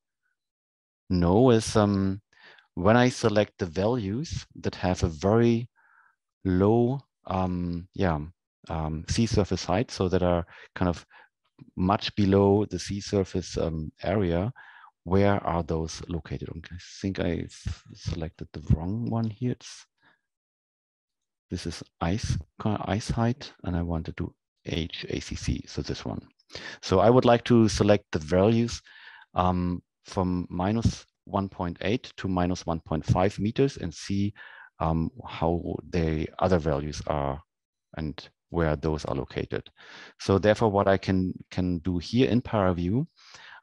know is when I select the values that have a very low sea surface height, so that are kind of much below the sea surface area, where are those located? Okay, I think I selected the wrong one here. This is ice height, and I want to do HACC, so this one. So I would like to select the values from minus 1.8 to minus 1.5 meters and see how the other values are and where those are located. So therefore, what I can do here in Paraview,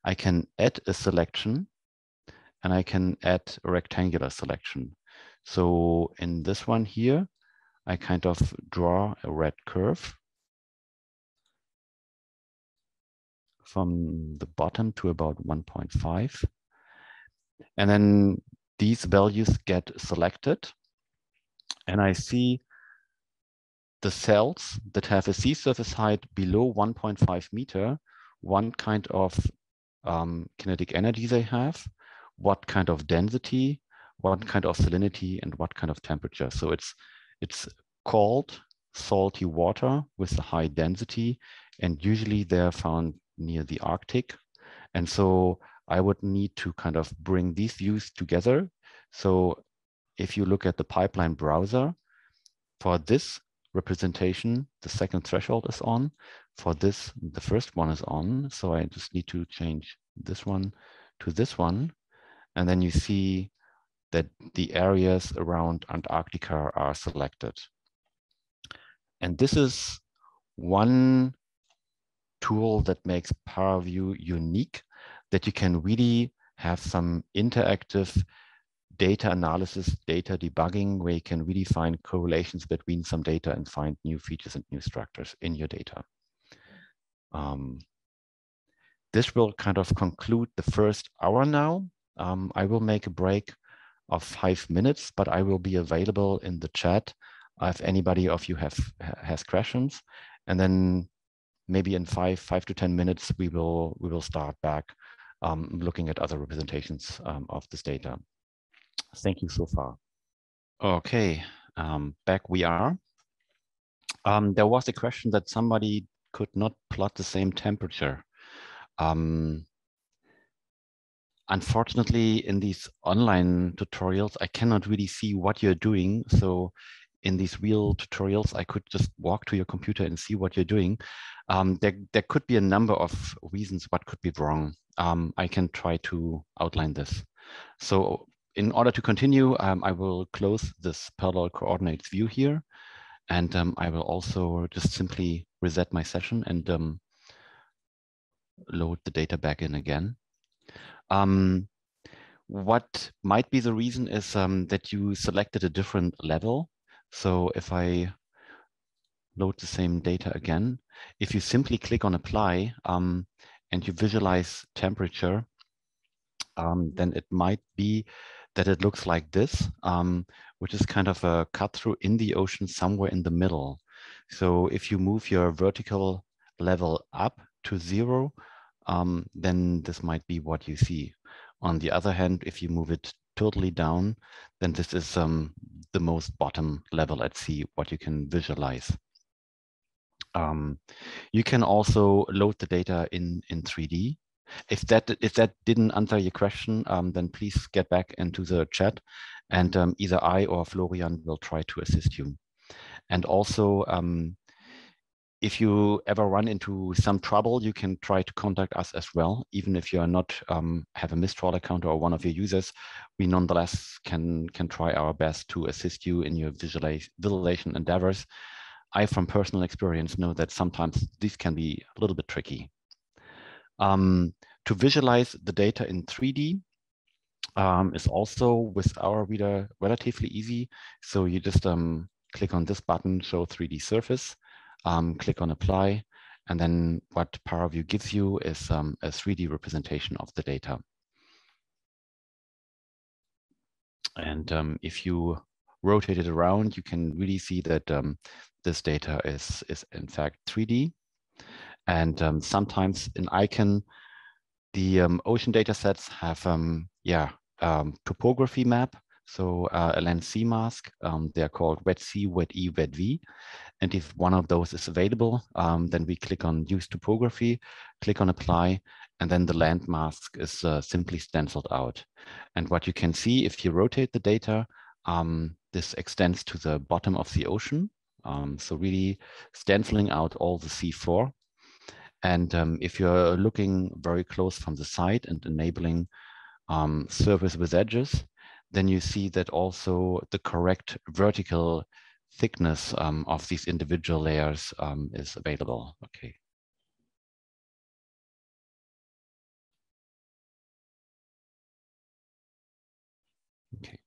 I can add a selection, and I can add a rectangular selection. So in this one here, I kind of draw a red curve from the bottom to about 1.5. And then these values get selected. And I see the cells that have a sea surface height below 1.5 meter, what kind of kinetic energy they have, what kind of density, what kind of salinity, and what kind of temperature. So it's cold, salty water with a high density, and usually they're found near the Arctic. And so I would need to kind of bring these views together. So if you look at the pipeline browser, for this representation, the second threshold is on. For this, the first one is on. So I just need to change this one to this one. And then you see that the areas around Antarctica are selected. And this is one tool that makes Paraview unique, that you can really have some interactive data analysis, data debugging, where you can really find correlations between some data and find new features and new structures in your data. This will kind of conclude the first hour now. I will make a break of 5 minutes, but I will be available in the chat if anybody of you has questions. And then maybe in 5 to 10 minutes, we will start back looking at other representations of this data. Thank you so far. Okay, back we are. There was a question that somebody could not plot the same temperature. Unfortunately, in these online tutorials, I cannot really see what you're doing. So in these real tutorials, I could just walk to your computer and see what you're doing. There could be a number of reasons what could be wrong. I can try to outline this. So in order to continue, I will close this parallel coordinates view here. And I will also just simply reset my session and load the data back in again. What might be the reason is that you selected a different level. So if I load the same data again, if you simply click on apply and you visualize temperature, then it might be that it looks like this, which is kind of a cut through in the ocean somewhere in the middle. So if you move your vertical level up to 0, then this might be what you see. On the other hand, if you move it totally down, then this is the most bottom level at C, what you can visualize. You can also load the data in 3D. If that didn't answer your question, then please get back into the chat, and either I or Florian will try to assist you. And also, if you ever run into some trouble, you can try to contact us as well. Even if you are not have a Mistral account or one of your users, we nonetheless can try our best to assist you in your visualization endeavors. I, from personal experience, know that sometimes this can be a little bit tricky. To visualize the data in 3D is also with our reader relatively easy. So you just click on this button, Show 3D Surface, click on Apply, and then what Paraview gives you is a 3D representation of the data. And if you rotate it around, you can really see that this data is in fact 3D. And sometimes in ICANN, the ocean data sets have topography map, so a land sea mask. They're called wet C, wet E, wet V. And if one of those is available, then we click on Use Topography, click on Apply, and then the land mask is simply stenciled out. And what you can see, if you rotate the data, this extends to the bottom of the ocean. So really stenciling out all the C4. And if you're looking very close from the side and enabling surface with edges, then you see that also the correct vertical thickness of these individual layers is available. Okay. Okay.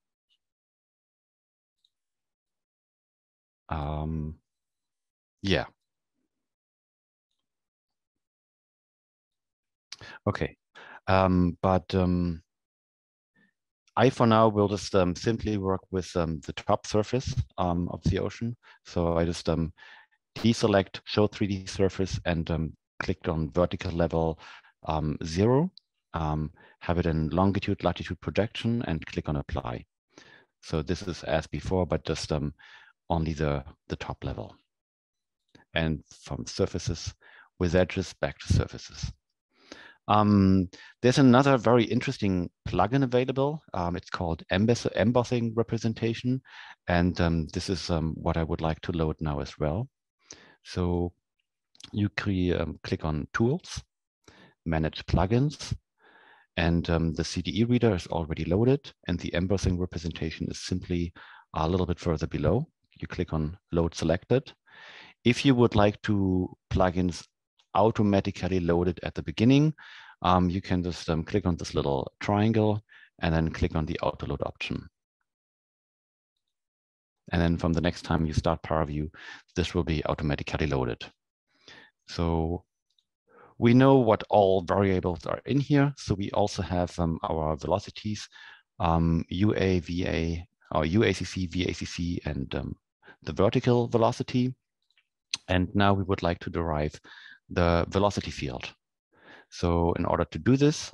Yeah. Okay. I, for now, will just simply work with the top surface of the ocean. So I just deselect Show 3D Surface and clicked on vertical level 0, have it in longitude, latitude projection, and click on Apply. So this is as before, but just only the top level. And from surfaces with edges back to surfaces. There's another very interesting plugin available. It's called Embossing Representation. And this is what I would like to load now as well. So you click on Tools, Manage Plugins, and the CDE reader is already loaded, and the embossing representation is simply a little bit further below. You click on Load Selected. If you would like plugins automatically loaded at the beginning, you can just click on this little triangle and then click on the auto load option. And then from the next time you start Paraview, this will be automatically loaded. So we know what all variables are in here. So we also have our velocities, UA, VA, or UACC, VACC, and the vertical velocity. And now we would like to derive the velocity field. So in order to do this,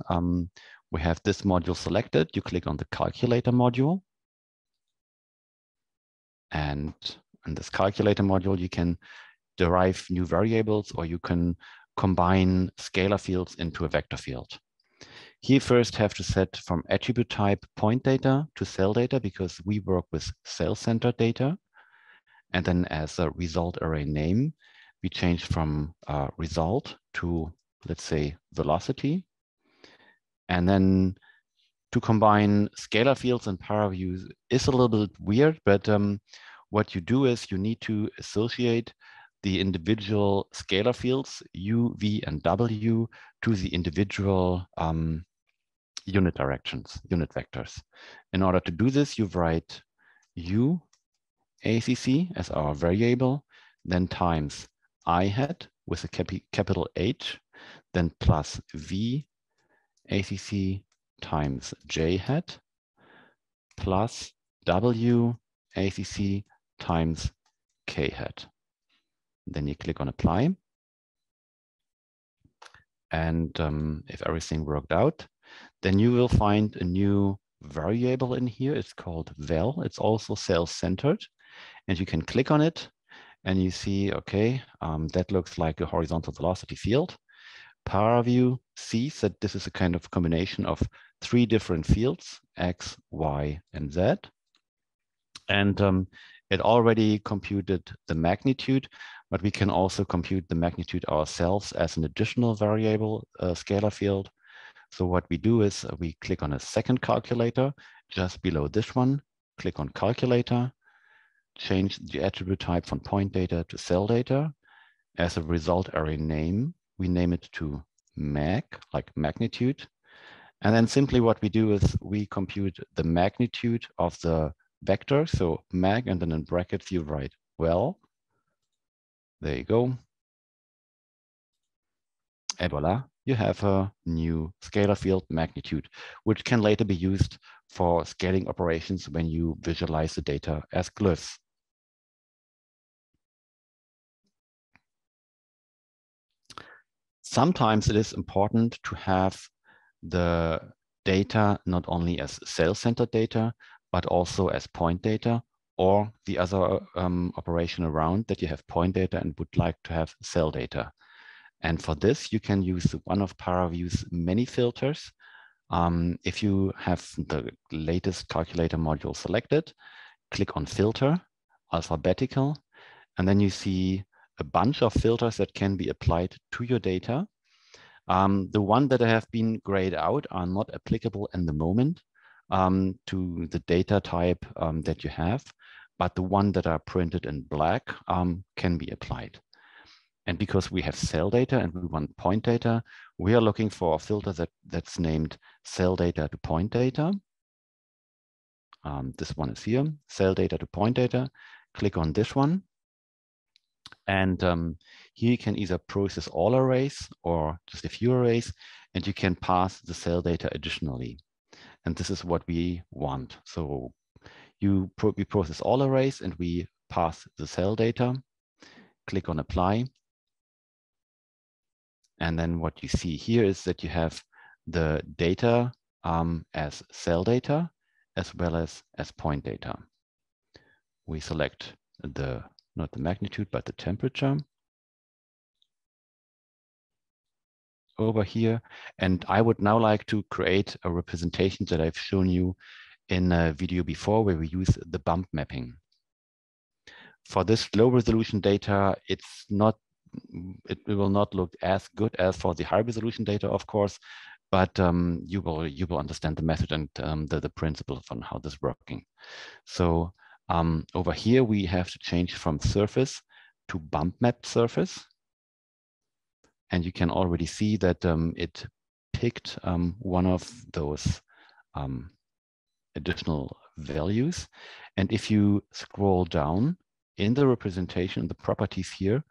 we have this module selected. You click on the calculator module. And in this calculator module, you can derive new variables, or you can combine scalar fields into a vector field. Here first have to set from attribute type point data to cell data, because we work with cell-centered data. And then as a result array name, we change from result to, let's say, velocity. And then to combine scalar fields and Paraview is a little bit weird, but what you do is you need to associate the individual scalar fields, U, V, and W, to the individual unit directions, unit vectors. In order to do this, you write U ACC as our variable, then times I hat with a capital H, then plus V ACC times J hat, plus W ACC times K hat. Then you click on Apply. And if everything worked out, then you will find a new variable in here. It's called val. It's also self-centered. And you can click on it and you see, okay, that looks like a horizontal velocity field. Paraview sees that this is a kind of combination of 3 different fields, X, Y, and Z. And it already computed the magnitude, but we can also compute the magnitude ourselves as an additional variable scalar field. So what we do is we click on a second calculator just below this one, click on calculator, change the attribute type from point data to cell data. As a result array name, we name it to mag, like magnitude. And then simply what we do is we compute the magnitude of the vector. So mag, and then in brackets, you write well. There you go. And voila, you have a new scalar field magnitude, which can later be used for scaling operations when you visualize the data as glyphs. Sometimes it is important to have the data not only as cell-centered data, but also as point data, or the other operation around that you have point data and would like to have cell data. And for this, you can use one of Paraview's many filters. If you have the latest calculator module selected, click on filter, alphabetical, and then you see a bunch of filters that can be applied to your data. The one that have been grayed out are not applicable in the moment to the data type that you have, but the one that are printed in black can be applied. And because we have cell data and we want point data, we are looking for a filter that's named cell data to point data. This one is here, cell data to point data. Click on this one. And here you can either process all arrays or just a few arrays, and you can pass the cell data additionally. And this is what we want. So we process all arrays and we pass the cell data. Click on apply. And then what you see here is that you have the data as cell data as well as point data. We select not the magnitude, but the temperature over here. And I would now like to create a representation that I've shown you in a video before where we use the bump mapping. For this low resolution data, it will not look as good as for the high resolution data, of course, but you will understand the method and the principle on how this is working. So over here, we have to change from surface to bump map surface. And you can already see that it picked one of those additional values. And if you scroll down in the representation, the properties here,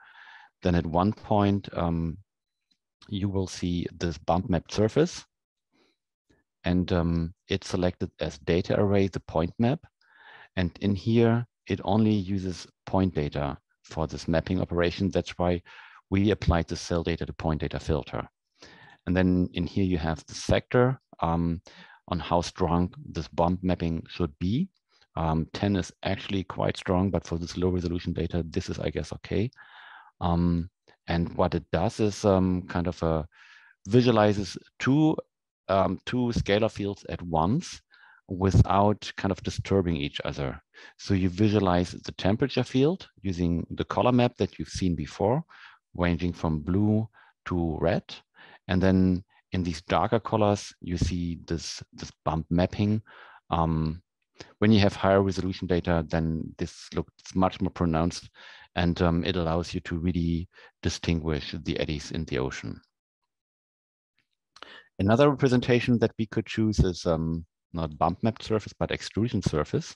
then at one point, you will see this bump map surface. And it's selected as data array, the point map. And in here, it only uses point data for this mapping operation. That's why we applied the cell data to point data filter. And then in here, you have the sector on how strong this bump mapping should be. 10 is actually quite strong, but for this low resolution data, this is, I guess, okay. And what it does is kind of visualizes two scalar fields at once without kind of disturbing each other. So you visualize the temperature field using the color map that you've seen before, ranging from blue to red. And then in these darker colors, you see this bump mapping. When you have higher resolution data, then this looks much more pronounced, and it allows you to really distinguish the eddies in the ocean. Another representation that we could choose is not bump map surface, but extrusion surface,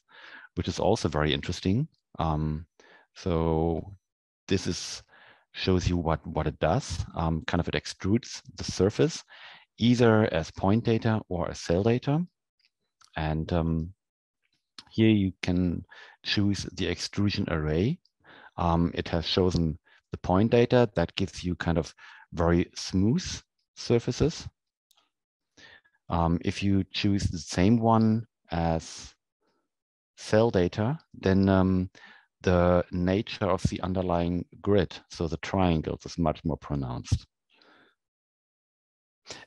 which is also very interesting. So this shows you what it does. Kind of it extrudes the surface either as point data or as cell data. And here you can choose the extrusion array. It has chosen the point data that gives you kind of very smooth surfaces. If you choose the same one as cell data, then the nature of the underlying grid, so the triangles, is much more pronounced.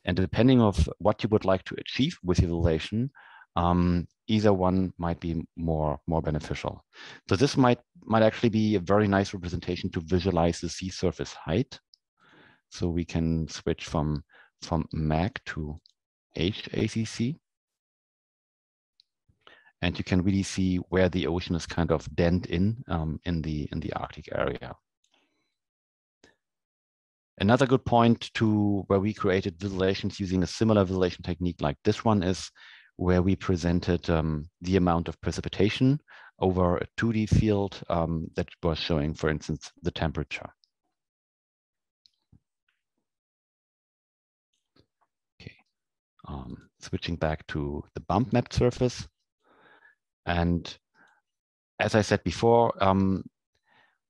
And depending on what you would like to achieve with your visualization, either one might be more beneficial. So this might actually be a very nice representation to visualize the sea surface height. So we can switch from MAC to HACC. And you can really see where the ocean is kind of dent in the Arctic area. Another good point to where we created visualizations using a similar visualization technique like this one is where we presented the amount of precipitation over a 2D field that was showing, for instance, the temperature. Okay, switching back to the bump map surface. And as I said before,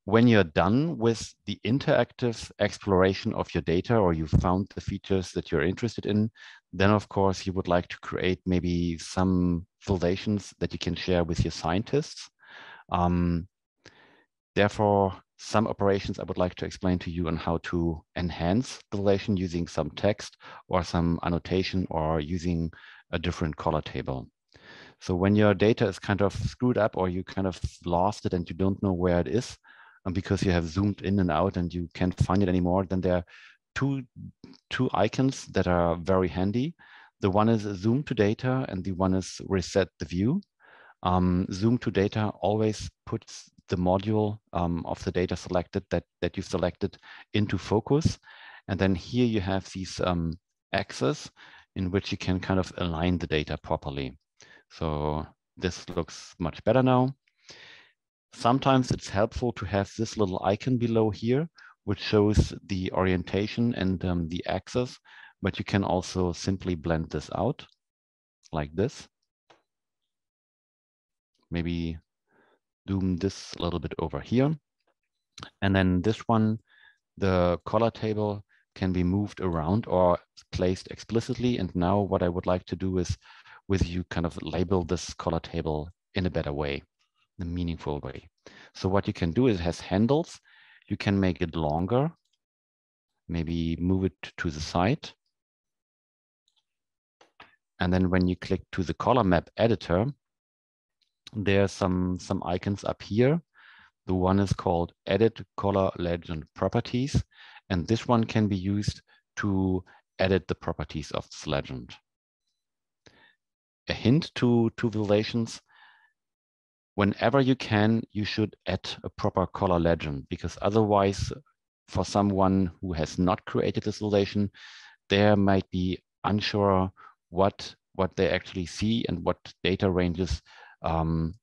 when you're done with the interactive exploration of your data, or you found the features that you're interested in, then of course you would like to create maybe some validations that you can share with your scientists. Therefore, some operations I would like to explain to you on how to enhance the validation using some text or some annotation or using a different color table. So when your data is kind of screwed up or you kind of lost it and you don't know where it is, and because you have zoomed in and out and you can't find it anymore, then there are two icons that are very handy. The one is zoom to data and the one is reset the view. Zoom to data always puts the module of the data selected that you've selected into focus. And then here you have these axes in which you can kind of align the data properly. So this looks much better now. Sometimes it's helpful to have this little icon below here, which shows the orientation and the axis, but you can also simply blend this out like this. Maybe zoom this a little bit over here. And then this one, the color table can be moved around or placed explicitly. And now what I would like to do is with you kind of label this color table in a better way, in a meaningful way. So what you can do is it has handles. You can make it longer, maybe move it to the side. And then when you click to the color map editor, there's some icons up here. The one is called Edit Color Legend Properties. And this one can be used to edit the properties of this legend. A hint to validations: whenever you can, you should add a proper color legend, because otherwise, for someone who has not created this validation, they might be unsure what they actually see and what data ranges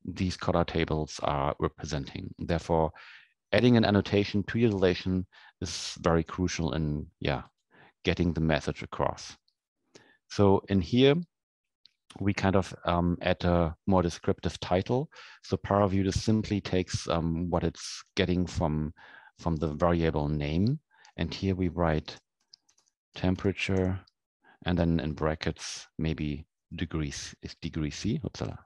these color tables are representing. Therefore, adding an annotation to your validation is very crucial in getting the message across. So in here, we kind of add a more descriptive title. So Paraview just simply takes what it's getting from the variable name. And here we write temperature, and then in brackets, maybe degrees is degree C. Upsala.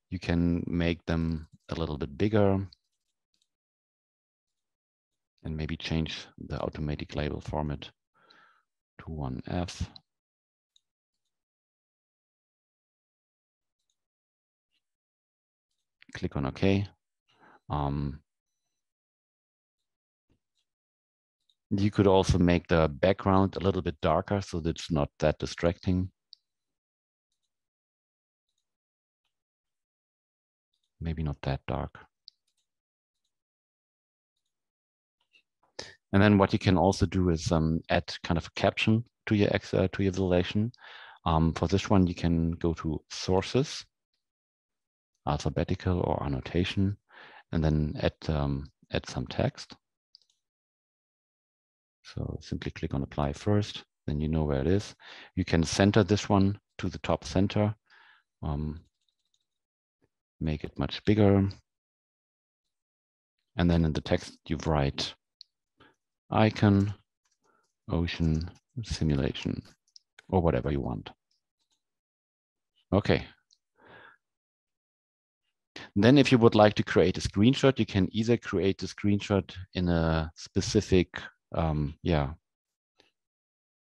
You can make them a little bit bigger and maybe change the automatic label format to 1F. Click on OK. You could also make the background a little bit darker so that it's not that distracting. Maybe not that dark. And then what you can also do is add kind of a caption to your visualization. For this one, you can go to sources, alphabetical or annotation, and then add some text. So simply click on apply first, then you know where it is. You can center this one to the top center, make it much bigger. And then in the text, you write icon, ocean simulation, or whatever you want. Okay. Then if you would like to create a screenshot, you can either create a screenshot in a specific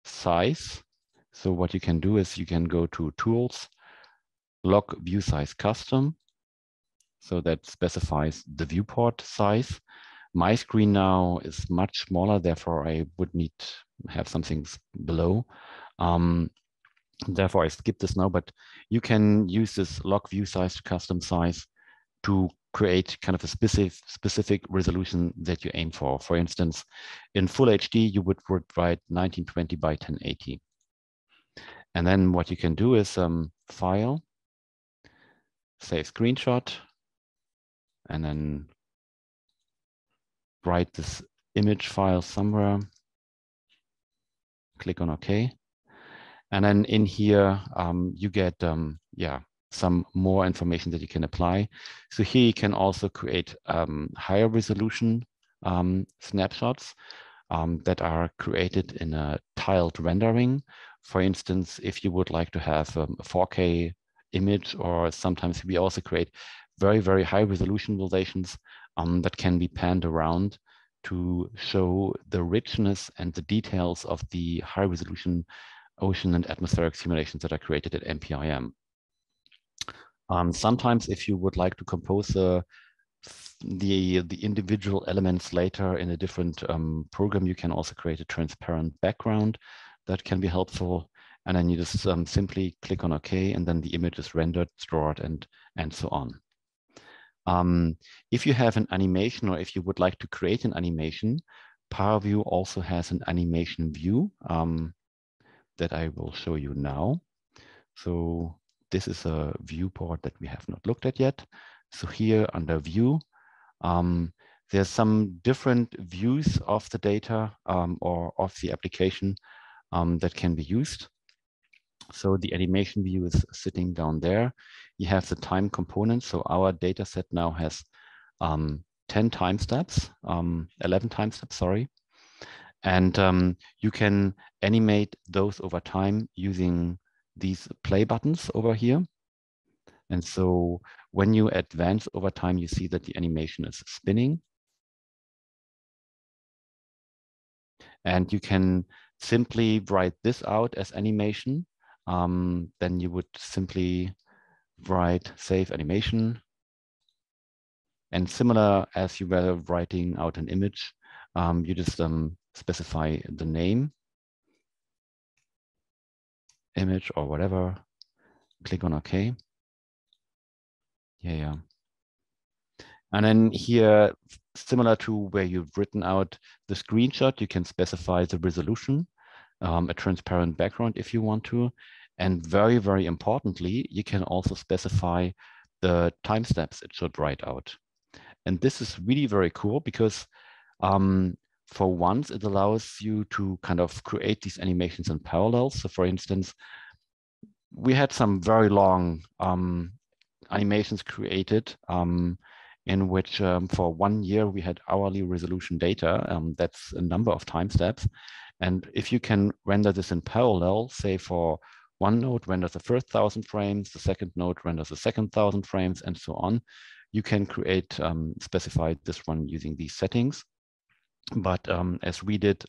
size. So what you can do is you can go to Tools, Lock View Size Custom. So that specifies the viewport size. My screen now is much smaller, therefore I would need to have something below. Therefore I skip this now, but you can use this Lock View Size to custom size to create kind of a specific resolution that you aim for. For instance, in full HD, you would write 1920 by 1080. And then what you can do is File, Save Screenshot, and then write this image file somewhere. Click on OK. And then in here, you get some more information that you can apply. So here you can also create higher resolution snapshots that are created in a tiled rendering. For instance, if you would like to have a 4K image, or sometimes we also create very, very high resolution visualizations that can be panned around to show the richness and the details of the high resolution ocean and atmospheric simulations that are created at MPIM. Sometimes if you would like to compose the individual elements later in a different program, you can also create a transparent background that can be helpful. And then you just simply click on OK, and then the image is rendered, stored, and so on. If you have an animation, or if you would like to create an animation, Paraview also has an animation view that I will show you now. So this is a viewport that we have not looked at yet. So here under View, there's some different views of the data or of the application that can be used. So the animation view is sitting down there. You have the time component. So our data set now has 10 time steps, 11 time steps, sorry. And you can animate those over time using these play buttons over here. And so when you advance over time, you see that the animation is spinning. And you can simply write this out as animation. Then you would simply write save animation. And similar as you were writing out an image, you just specify the name, image or whatever, click on OK. Yeah. And then here, similar to where you've written out the screenshot, you can specify the resolution, a transparent background if you want to. And very, very importantly, you can also specify the time steps it should write out. And this is really very cool because for once, it allows you to kind of create these animations in parallel. So for instance, we had some very long animations created in which for 1 year we had hourly resolution data. That's a number of time steps. And if you can render this in parallel, say for one node renders the first 1,000 frames, the second node renders the second 1,000 frames, and so on, you can create, specify this one using these settings. But as we did,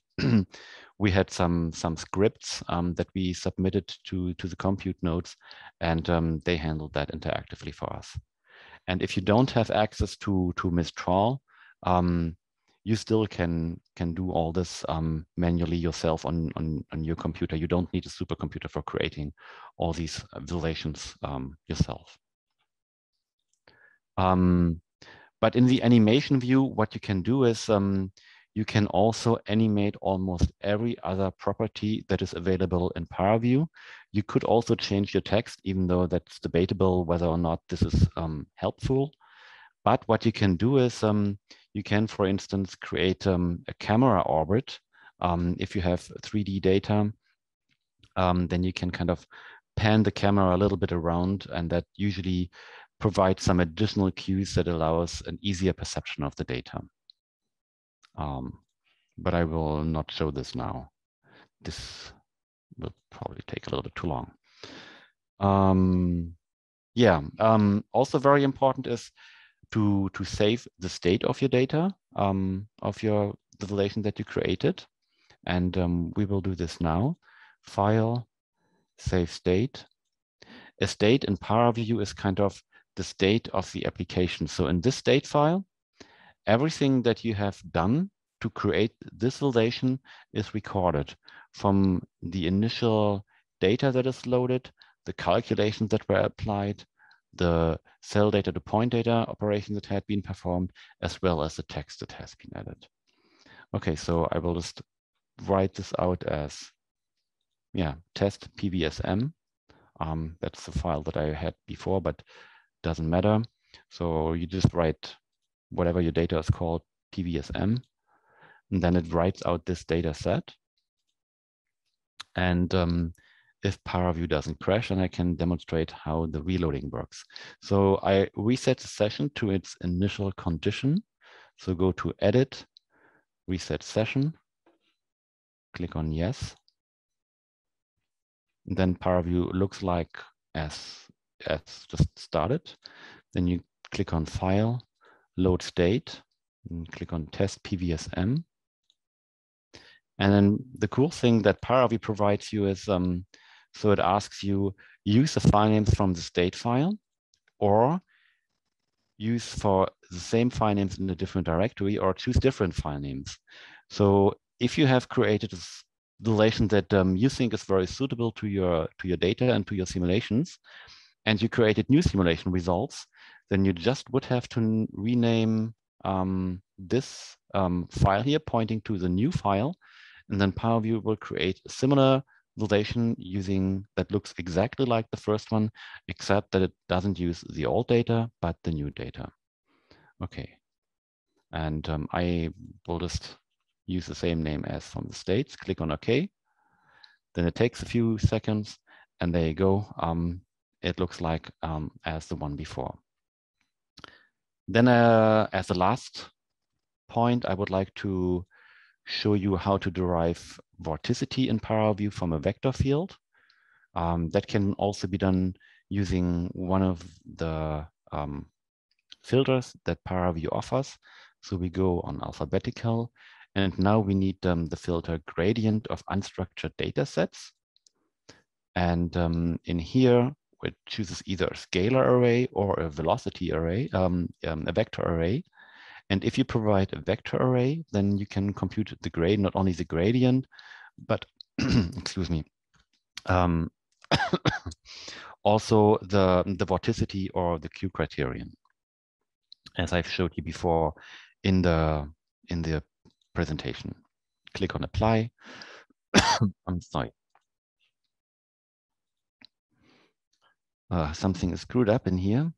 we had some scripts that we submitted to the compute nodes, and they handled that interactively for us. And if you don't have access to Mistral, you still can do all this manually yourself on your computer. You don't need a supercomputer for creating all these visualizations yourself. But in the animation view, what you can do is you can also animate almost every other property that is available in Paraview. You could also change your text, even though that's debatable whether or not this is helpful. But what you can do is you can, for instance, create a camera orbit. If you have 3D data, then you can kind of pan the camera a little bit around, and that usually provide some additional cues that allows an easier perception of the data. But I will not show this now. This will probably take a little bit too long. Also very important is to save the state of your data, of the relation that you created. And we will do this now. File, save state. A state in Paraview is kind of the state of the application. So in this state file, everything that you have done to create this relation is recorded, from the initial data that is loaded, the calculations that were applied, the cell data to point data operation that had been performed, as well as the text that has been added. Okay, so I will just write this out as, test PVSM. That's the file that I had before, but doesn't matter. So you just write whatever your data is called, PVSM, and then it writes out this data set. And if Paraview doesn't crash, then I can demonstrate how the reloading works. So I reset the session to its initial condition. So go to Edit, Reset Session, click on Yes. And then Paraview looks like as just started. Then you click on File, Load State, and click on Test PVSM. And then the cool thing that Paraview provides you is, so it asks you, use the file names from the state file, or use for the same file names in a different directory, or choose different file names. So if you have created a relation that you think is very suitable to your data and to your simulations, and you created new simulation results, then you just would have to rename this file here, pointing to the new file, and then Paraview will create a similar relation using that looks exactly like the first one, except that it doesn't use the old data, but the new data. Okay, and I will just use the same name as from the states, click on OK. Then it takes a few seconds, and there you go. It looks like as the one before. Then as the last point, I would like to show you how to derive vorticity in Paraview from a vector field. That can also be done using one of the filters that Paraview offers. So we go on alphabetical, and now we need the filter gradient of unstructured data sets. And in here, it chooses either a scalar array or a velocity array, a vector array. And if you provide a vector array, then you can compute the grade, not only the gradient, but excuse me, also the vorticity or the Q criterion, as I've showed you before in the presentation. Click on Apply. I'm sorry. Something is screwed up in here.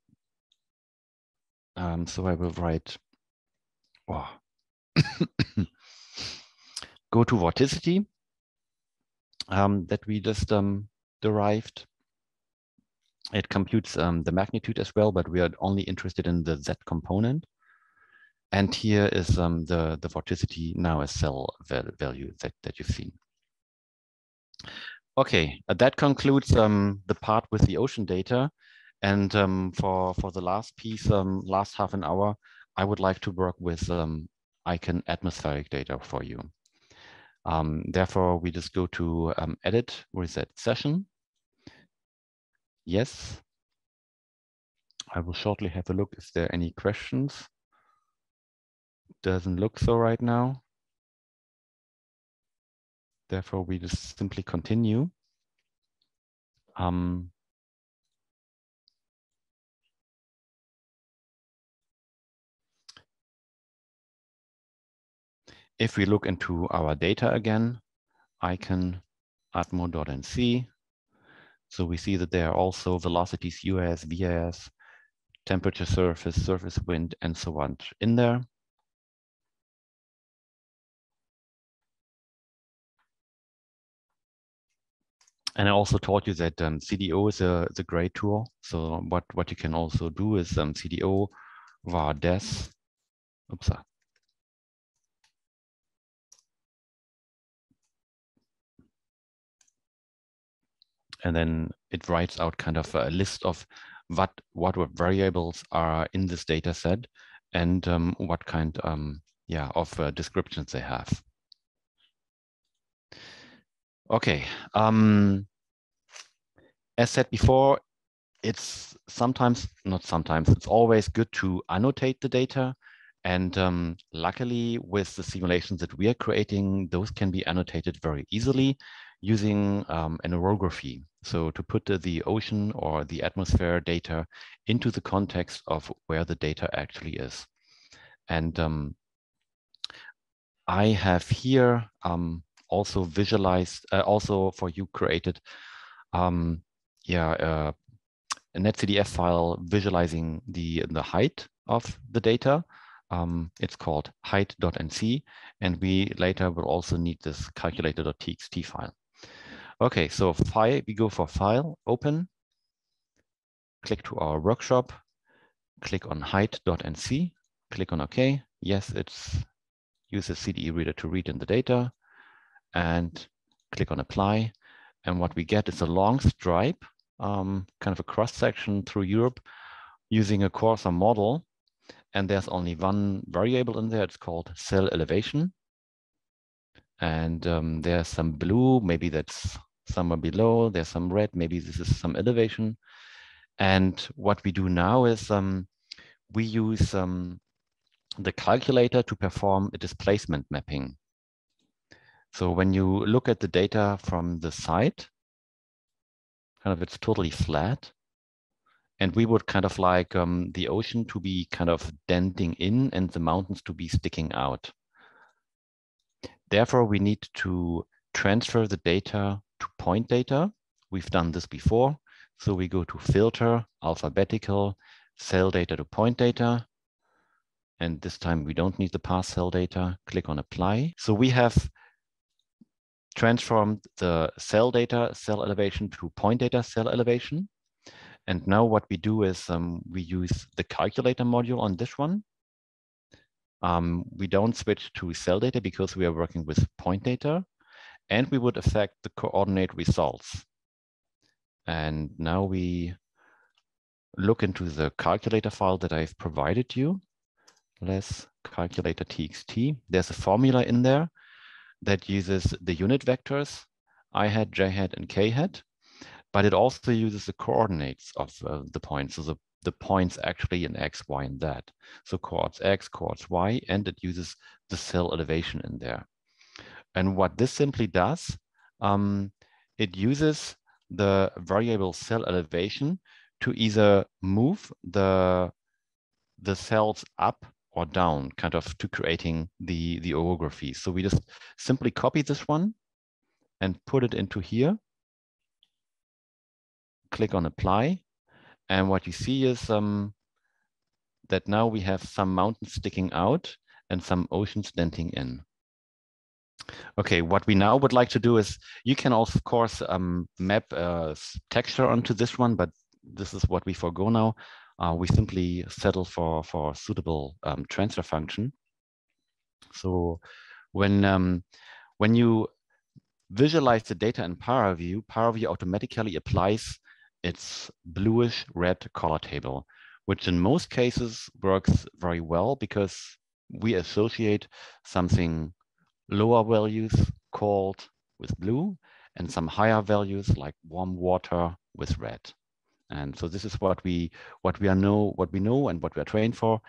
So I will write, go to vorticity that we just derived. It computes the magnitude as well, but we are only interested in the Z component. And here is the vorticity now as cell value that you've seen. Okay, that concludes the part with the ocean data. And for the last piece, last half an hour, I would like to work with icon atmospheric data for you. Therefore, we just go to Edit, Reset Session. Yes. I will shortly have a look if there are any questions. Doesn't look so right now. Therefore, we just simply continue. If we look into our data again, icon atmo.nc. So we see that there are also velocities, UAS, VAS, temperature, surface wind, and so on in there. And I also taught you that CDO is a great tool. So what you can also do is CDO var des. Oops. And then it writes out kind of a list of what variables are in this data set and what kind of descriptions they have. Okay. As said before, it's it's always good to annotate the data. And luckily, with the simulations that we are creating, those can be annotated very easily using an orography. So to put the ocean or the atmosphere data into the context of where the data actually is. And I have here also visualized, also for you created, a netcdf file visualizing the height of the data. It's called height.nc, and we later will also need this calculator.txt file. Okay, so we go for File, Open, click to our workshop, click on height.nc, click on OK. Yes, it's uses CDE reader to read in the data, and click on Apply. And what we get is a long stripe, kind of a cross section through Europe using a Corsa model. And there's only one variable in there. It's called cell elevation. And there's some blue, maybe that's somewhere below. There's some red, maybe this is some elevation. And what we do now is we use the calculator to perform a displacement mapping. So when you look at the data from the side, kind of it's totally flat. And we would kind of like the ocean to be kind of denting in and the mountains to be sticking out. Therefore, we need to transfer the data to point data. We've done this before. So we go to Filter, Alphabetical, Cell Data to Point Data. And this time we don't need the past cell data. Click on Apply. So we have transformed the cell data, cell elevation to point data, cell elevation. And now what we do is we use the calculator module on this one. We don't switch to cell data because we are working with point data, and we would affect the coordinate results. And now we look into the calculator file that I've provided you. Let's calculator.txt. There's a formula in there that uses the unit vectors, I hat, j hat, and k hat, but it also uses the coordinates of the points. So the points actually in x, y, and z. So coords x, coords y, and it uses the cell elevation in there. And what this simply does, it uses the variable cell elevation to either move the cells up or down, kind of to creating the orography. So we just simply copy this one and put it into here. Click on Apply. And what you see is that now we have some mountains sticking out and some oceans denting in. Okay, what we now would like to do is, you can also, of course, map texture onto this one, but this is what we forgo now. We simply settle for suitable transfer function. So when you visualize the data in Paraview, Paraview automatically applies its bluish red color table, which in most cases works very well because we associate something lower values cold with blue and some higher values like warm water with red. And so this is what we know and what we are trained for.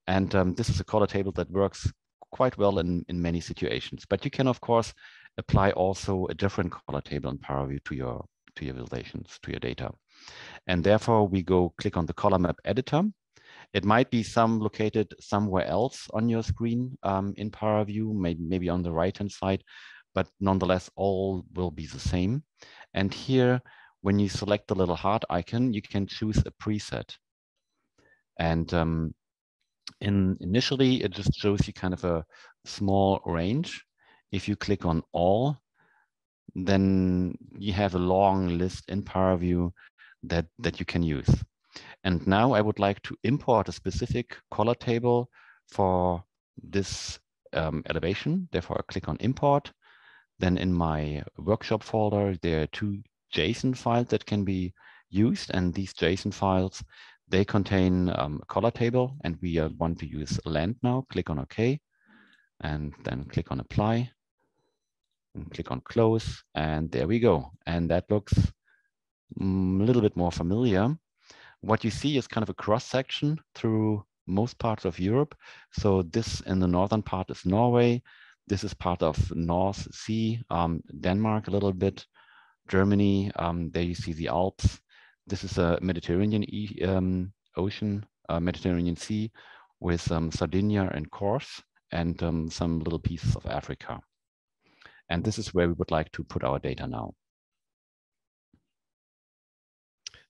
And this is a color table that works quite well in many situations. But you can, of course, apply also a different color table in Paraview to your visualizations, to your data. And therefore, we go click on the color map editor. It might be some located somewhere else on your screen in Paraview, maybe on the right-hand side, but nonetheless, all will be the same. And here, when you select the little heart icon, you can choose a preset. And initially, it just shows you kind of a small range. If you click on all, then you have a long list in Paraview that you can use. And now I would like to import a specific color table for this elevation. Therefore, I click on import. Then in my workshop folder, there are 2 JSON files that can be used. And these JSON files, they contain a color table. And we want to use land now. Click on OK. And then click on apply. And click on close. And there we go. And that looks a little bit more familiar. What you see is kind of a cross section through most parts of Europe. So this in the northern part is Norway. This is part of North Sea, Denmark a little bit, Germany. There you see the Alps. This is a Mediterranean Ocean, Mediterranean Sea with Sardinia and Corse and some little pieces of Africa. And this is where we would like to put our data now.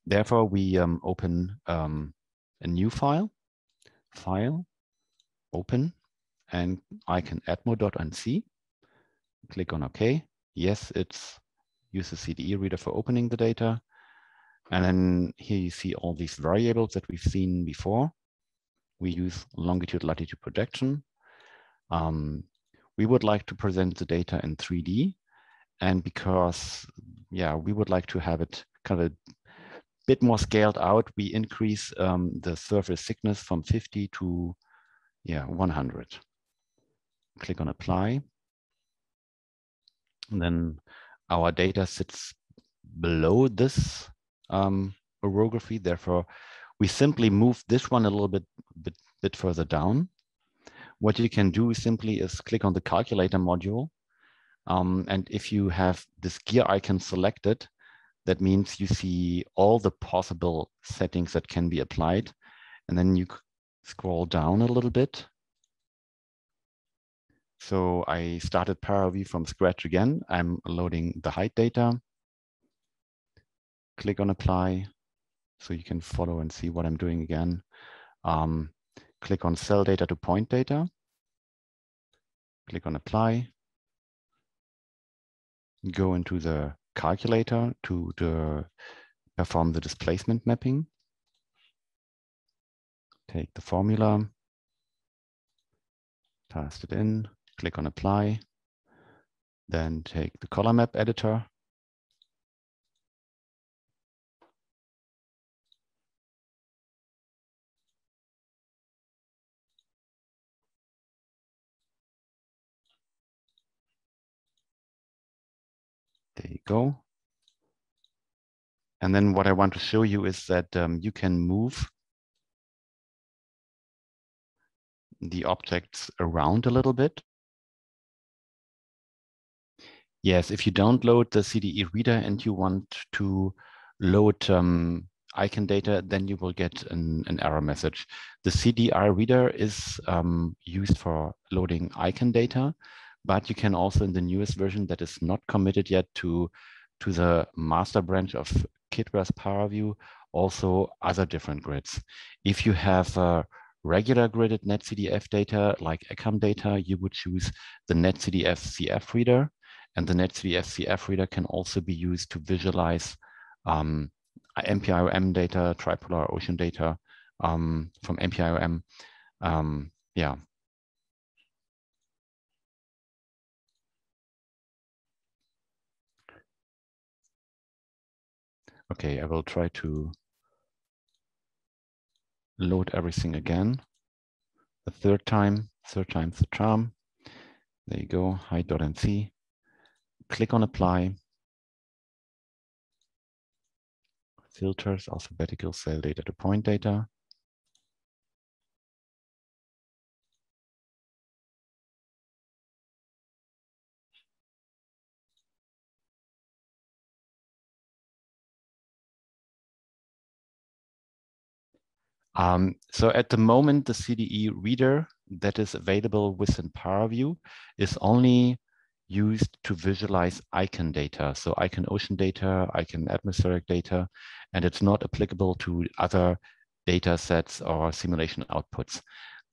Therefore, we open a new file, open, and I can atmo.nc. Click on OK. Yes, it's use the CDE reader for opening the data. And then here you see all these variables that we've seen before. We use longitude, latitude projection. We would like to present the data in 3D. And because, yeah, we would like to have it kind of a bit more scaled out, we increase the surface thickness from 50 to 100. Click on apply. And then our data sits below this orography. Therefore, we simply move this one a little bit further down. What you can do simply is click on the calculator module. And if you have this gear icon selected, that means you see all the possible settings that can be applied. And then you scroll down a little bit. So I started Paraview from scratch again. I'm loading the height data. Click on apply so you can follow and see what I'm doing again. Click on cell data to point data. Click on apply. Go into the calculator to perform the displacement mapping. Take the formula, paste it in, click on apply, then take the color map editor. There you go. And then what I want to show you is that you can move the objects around a little bit. Yes, if you don't load the CDE reader and you want to load icon data, then you will get an error message. The CDR reader is used for loading icon data, but you can also, in the newest version that is not committed yet to the master branch of KitRAS Paraview, also other different grids. If you have regular gridded NetCDF data like ECAM data, you would choose the NetCDF CF reader. And the NetCDF CF reader can also be used to visualize MPIOM data, tripolar ocean data from MPIOM. Yeah. Okay, I will try to load everything again. The third time's the charm. There you go, height.nc. Click on apply. Filters, alphabetical cell data to point data. So at the moment, the CDE reader that is available within Paraview is only used to visualize icon data. So icon ocean data, icon atmospheric data, and it's not applicable to other data sets or simulation outputs.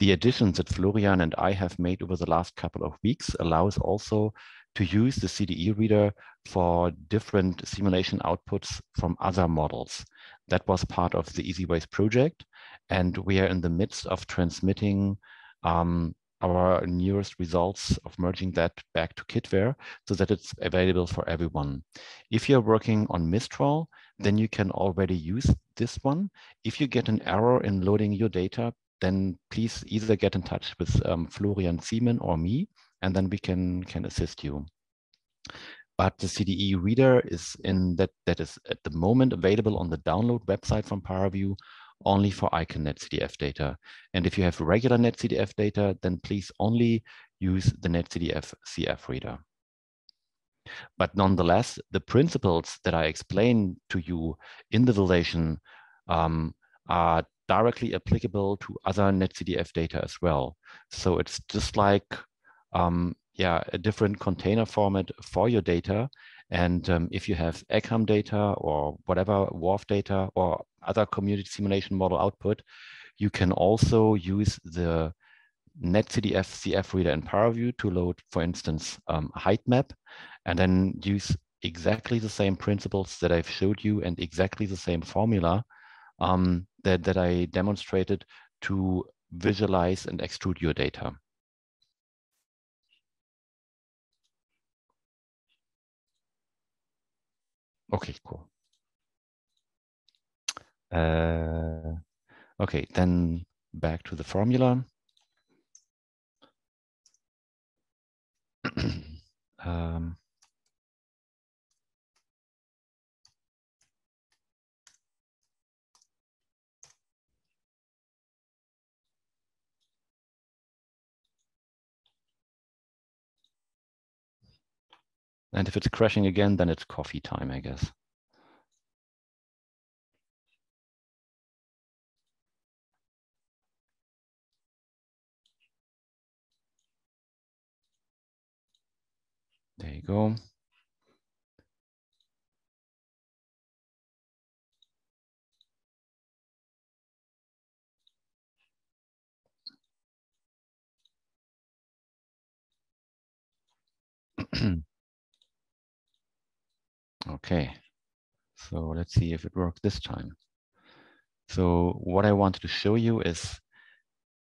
The additions that Florian and I have made over the last couple of weeks allows also to use the CDE reader for different simulation outputs from other models. That was part of the ESiWACE project, and we are in the midst of transmitting our newest results of merging that back to Kitware so that it's available for everyone. If you're working on Mistral, then you can already use this one. If you get an error in loading your data, then please either get in touch with Florian Siemen or me, and then we can assist you. But the CDE reader is that is at the moment available on the download website from Paraview only for icon NetCDF data. And if you have regular NetCDF data, then please only use the NetCDF CF reader. But nonetheless, the principles that I explained to you in the validation are directly applicable to other NetCDF data as well. So it's just like a different container format for your data. And if you have ECHAM data or whatever WRF data or other community simulation model output, you can also use the NetCDF CF reader in Paraview to load, for instance, a height map, and then use exactly the same principles that I've showed you and exactly the same formula that I demonstrated to visualize and extrude your data. Okay, cool. Okay, then back to the formula. And if it's crashing again, then it's coffee time, I guess. There you go. Okay, so let's see if it works this time. So what I wanted to show you is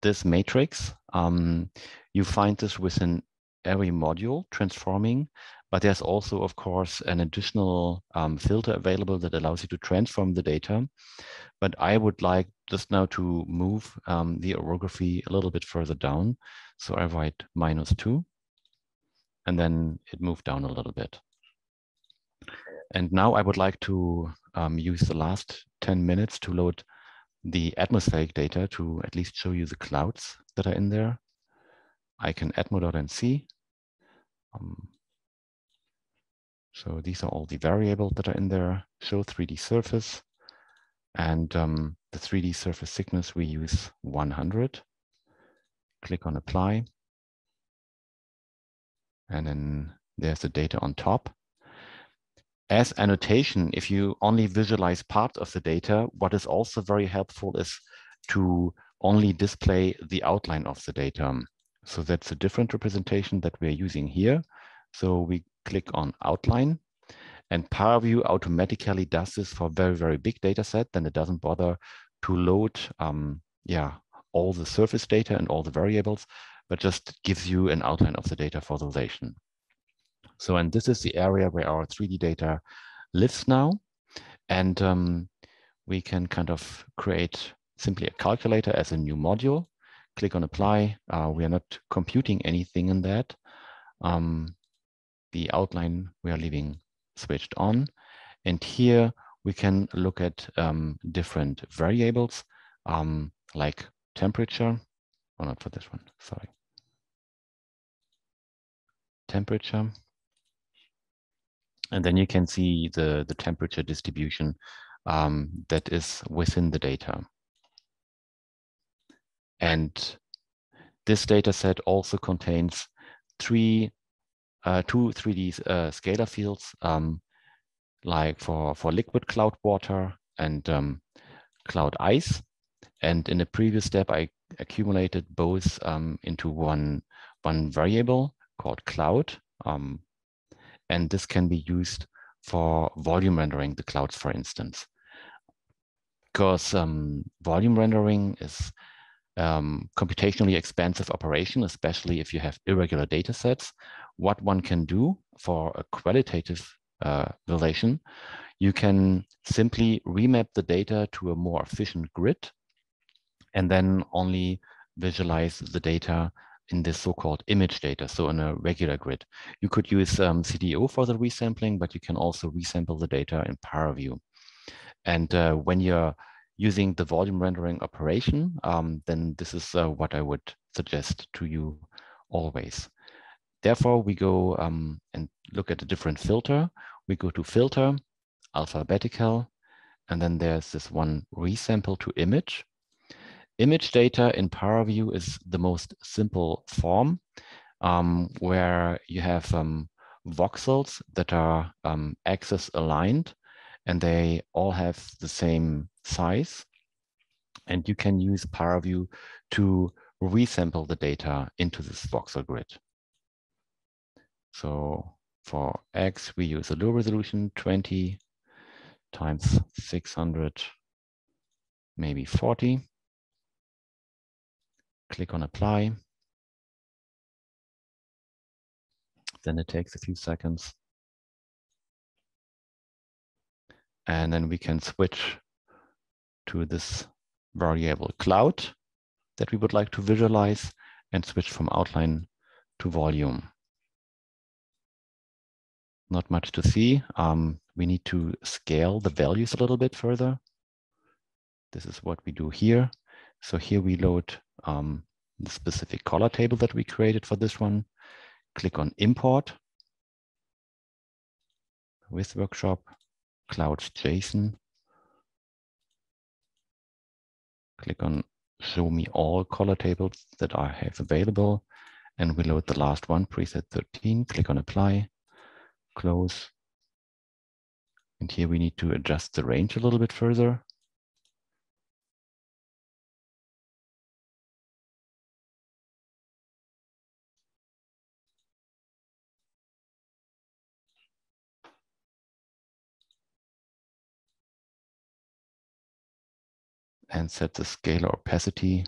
this matrix. You find this within every module transforming, but there's also, of course, an additional filter available that allows you to transform the data. But I would like just now to move the orography a little bit further down. So I write -2, and then it moved down a little bit. And now I would like to use the last 10 minutes to load the atmospheric data to at least show you the clouds that are in there. I can atmo.nc. So these are all the variables that are in there. Show 3D surface. And the 3D surface thickness, we use 100. Click on apply. And then there's the data on top. As annotation, if you only visualize parts of the data, what is also very helpful is to only display the outline of the data. So that's a different representation that we're using here. So we click on outline, and Paraview automatically does this for a very, very big data set. Then it doesn't bother to load all the surface data and all the variables, but just gives you an outline of the data for visualization. So, and this is the area where our 3D data lives now. And we can kind of create simply a calculator as a new module. Click on apply. We are not computing anything in that. The outline we are leaving switched on. And here we can look at different variables like temperature. Oh, not for this one, sorry. Temperature. And then you can see the temperature distribution that is within the data. And this data set also contains two 3D scalar fields, like for liquid cloud water and cloud ice. And in the previous step, I accumulated both into one variable called cloud. And this can be used for volume rendering the clouds, for instance. Because volume rendering is computationally expensive operation, especially if you have irregular data sets. What one can do for a qualitative relation, you can simply remap the data to a more efficient grid and then only visualize the data in this so-called image data, so in a regular grid. You could use CDO for the resampling, but you can also resample the data in Paraview. And when you're using the volume rendering operation, then this is what I would suggest to you always. Therefore, we go and look at a different filter. We go to Filter, Alphabetical, and then there's this one resample to image. Image data in Paraview is the most simple form, where you have voxels that are axis aligned, and they all have the same size. And you can use Paraview to resample the data into this voxel grid. So for X, we use a low resolution, 20 times 600, maybe 40. Click on Apply. Then it takes a few seconds. And then we can switch to this variable cloud that we would like to visualize and switch from outline to volume. Not much to see. We need to scale the values a little bit further. This is what we do here. So here we load the specific color table that we created for this one. Click on Import with Workshop, Clouds JSON. Click on Show me all color tables that I have available. And we load the last one, preset 13. Click on Apply, Close. And here we need to adjust the range a little bit further. And set the scalar opacity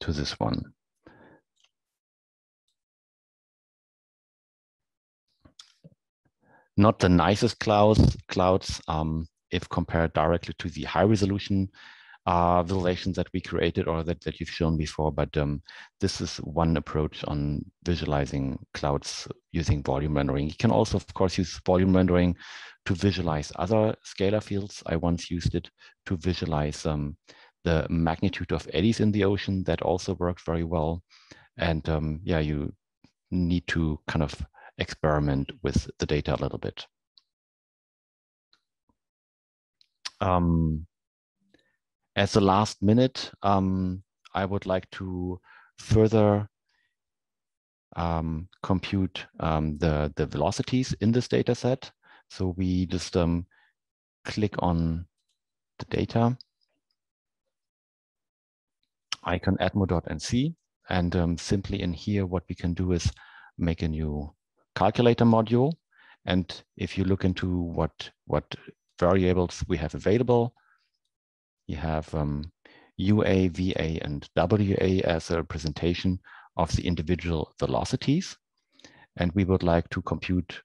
to this one. Not the nicest clouds if compared directly to the high resolution visualizations that we created or that you've shown before, but this is one approach on visualizing clouds using volume rendering. You can also, of course, use volume rendering to visualize other scalar fields. I once used it to visualize the magnitude of eddies in the ocean. That also worked very well. And yeah, you need to kind of experiment with the data a little bit. As a last minute, I would like to further compute the velocities in this data set. So we just click on the data icon atmo.nc, and simply in here, what we can do is make a new calculator module. And if you look into what variables we have available, you have UA, VA, and WA as a representation of the individual velocities. And we would like to compute,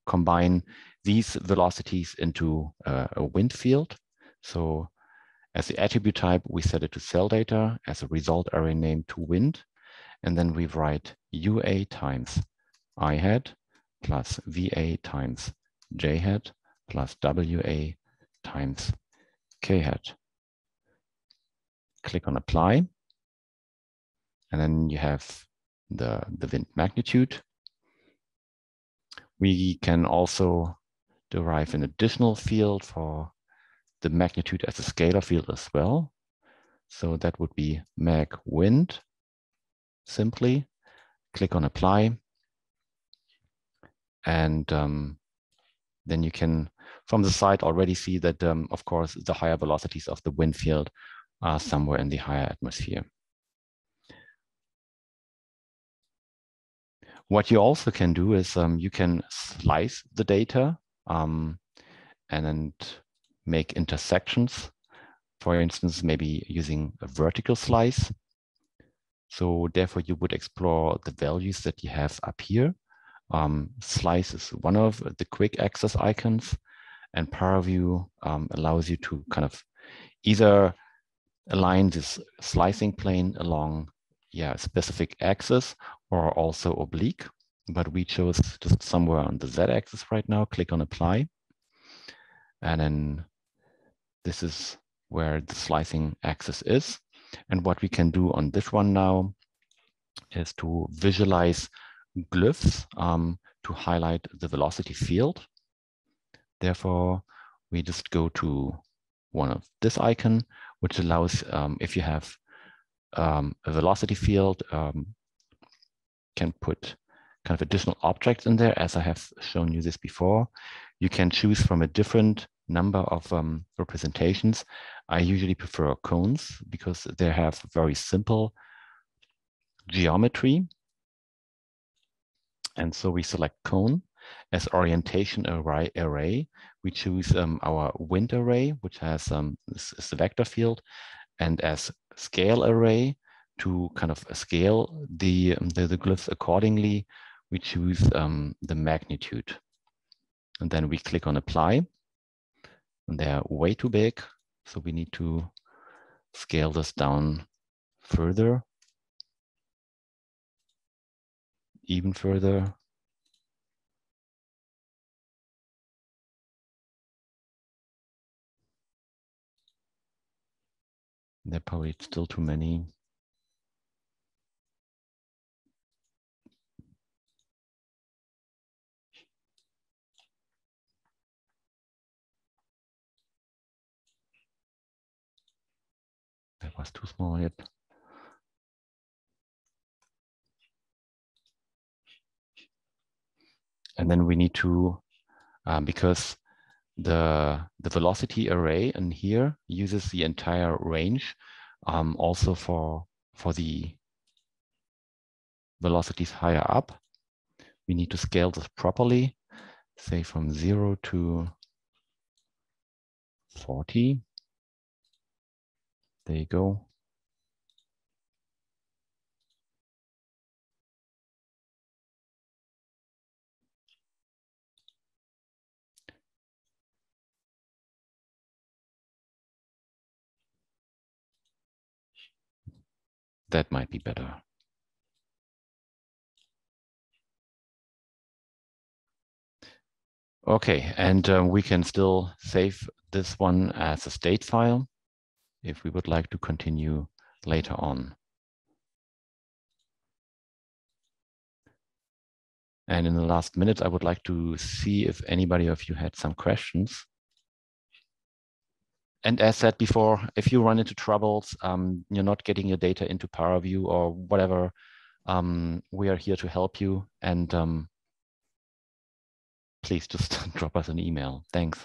combine these velocities into a wind field. So as the attribute type, we set it to cell data, as a result array name to wind. And then we write UA times I hat plus VA times J hat plus WA times K hat. Click on Apply. And then you have the wind magnitude. We can also derive an additional field for the magnitude as a scalar field as well. So that would be mag wind. Simply click on Apply. And then you can, from the side, already see that, of course, the higher velocities of the wind field somewhere in the higher atmosphere. What you also can do is you can slice the data and then make intersections. For instance, maybe using a vertical slice. So therefore, you would explore the values that you have up here. Slice is one of the quick access icons, and Paraview allows you to kind of either align this slicing plane along a specific axis or also oblique. But we chose just somewhere on the Z-axis right now. Click on apply. And then this is where the slicing axis is. And what we can do on this one now is to visualize glyphs to highlight the velocity field. Therefore, we just go to one of this icon, which allows, if you have a velocity field, can put kind of additional objects in there, as I have shown you this before. You can choose from a different number of representations. I usually prefer cones because they have very simple geometry. And so we select cone. As orientation array, we choose our wind array, which has this is the vector field, and as scale array, to kind of scale the glyphs accordingly, we choose the magnitude. And then we click on apply. And they're way too big, so we need to scale this down further, even further. They're probably still too many. That was too small yet. And then we need to, because the velocity array in here uses the entire range, also for the velocities higher up. We need to scale this properly, say from 0 to 40. There you go. That might be better. Okay, and we can still save this one as a state file if we would like to continue later on. And in the last minute, I would like to see if anybody of you had some questions. And as said before, if you run into troubles, you're not getting your data into Paraview or whatever, we are here to help you. And please just drop us an email. Thanks.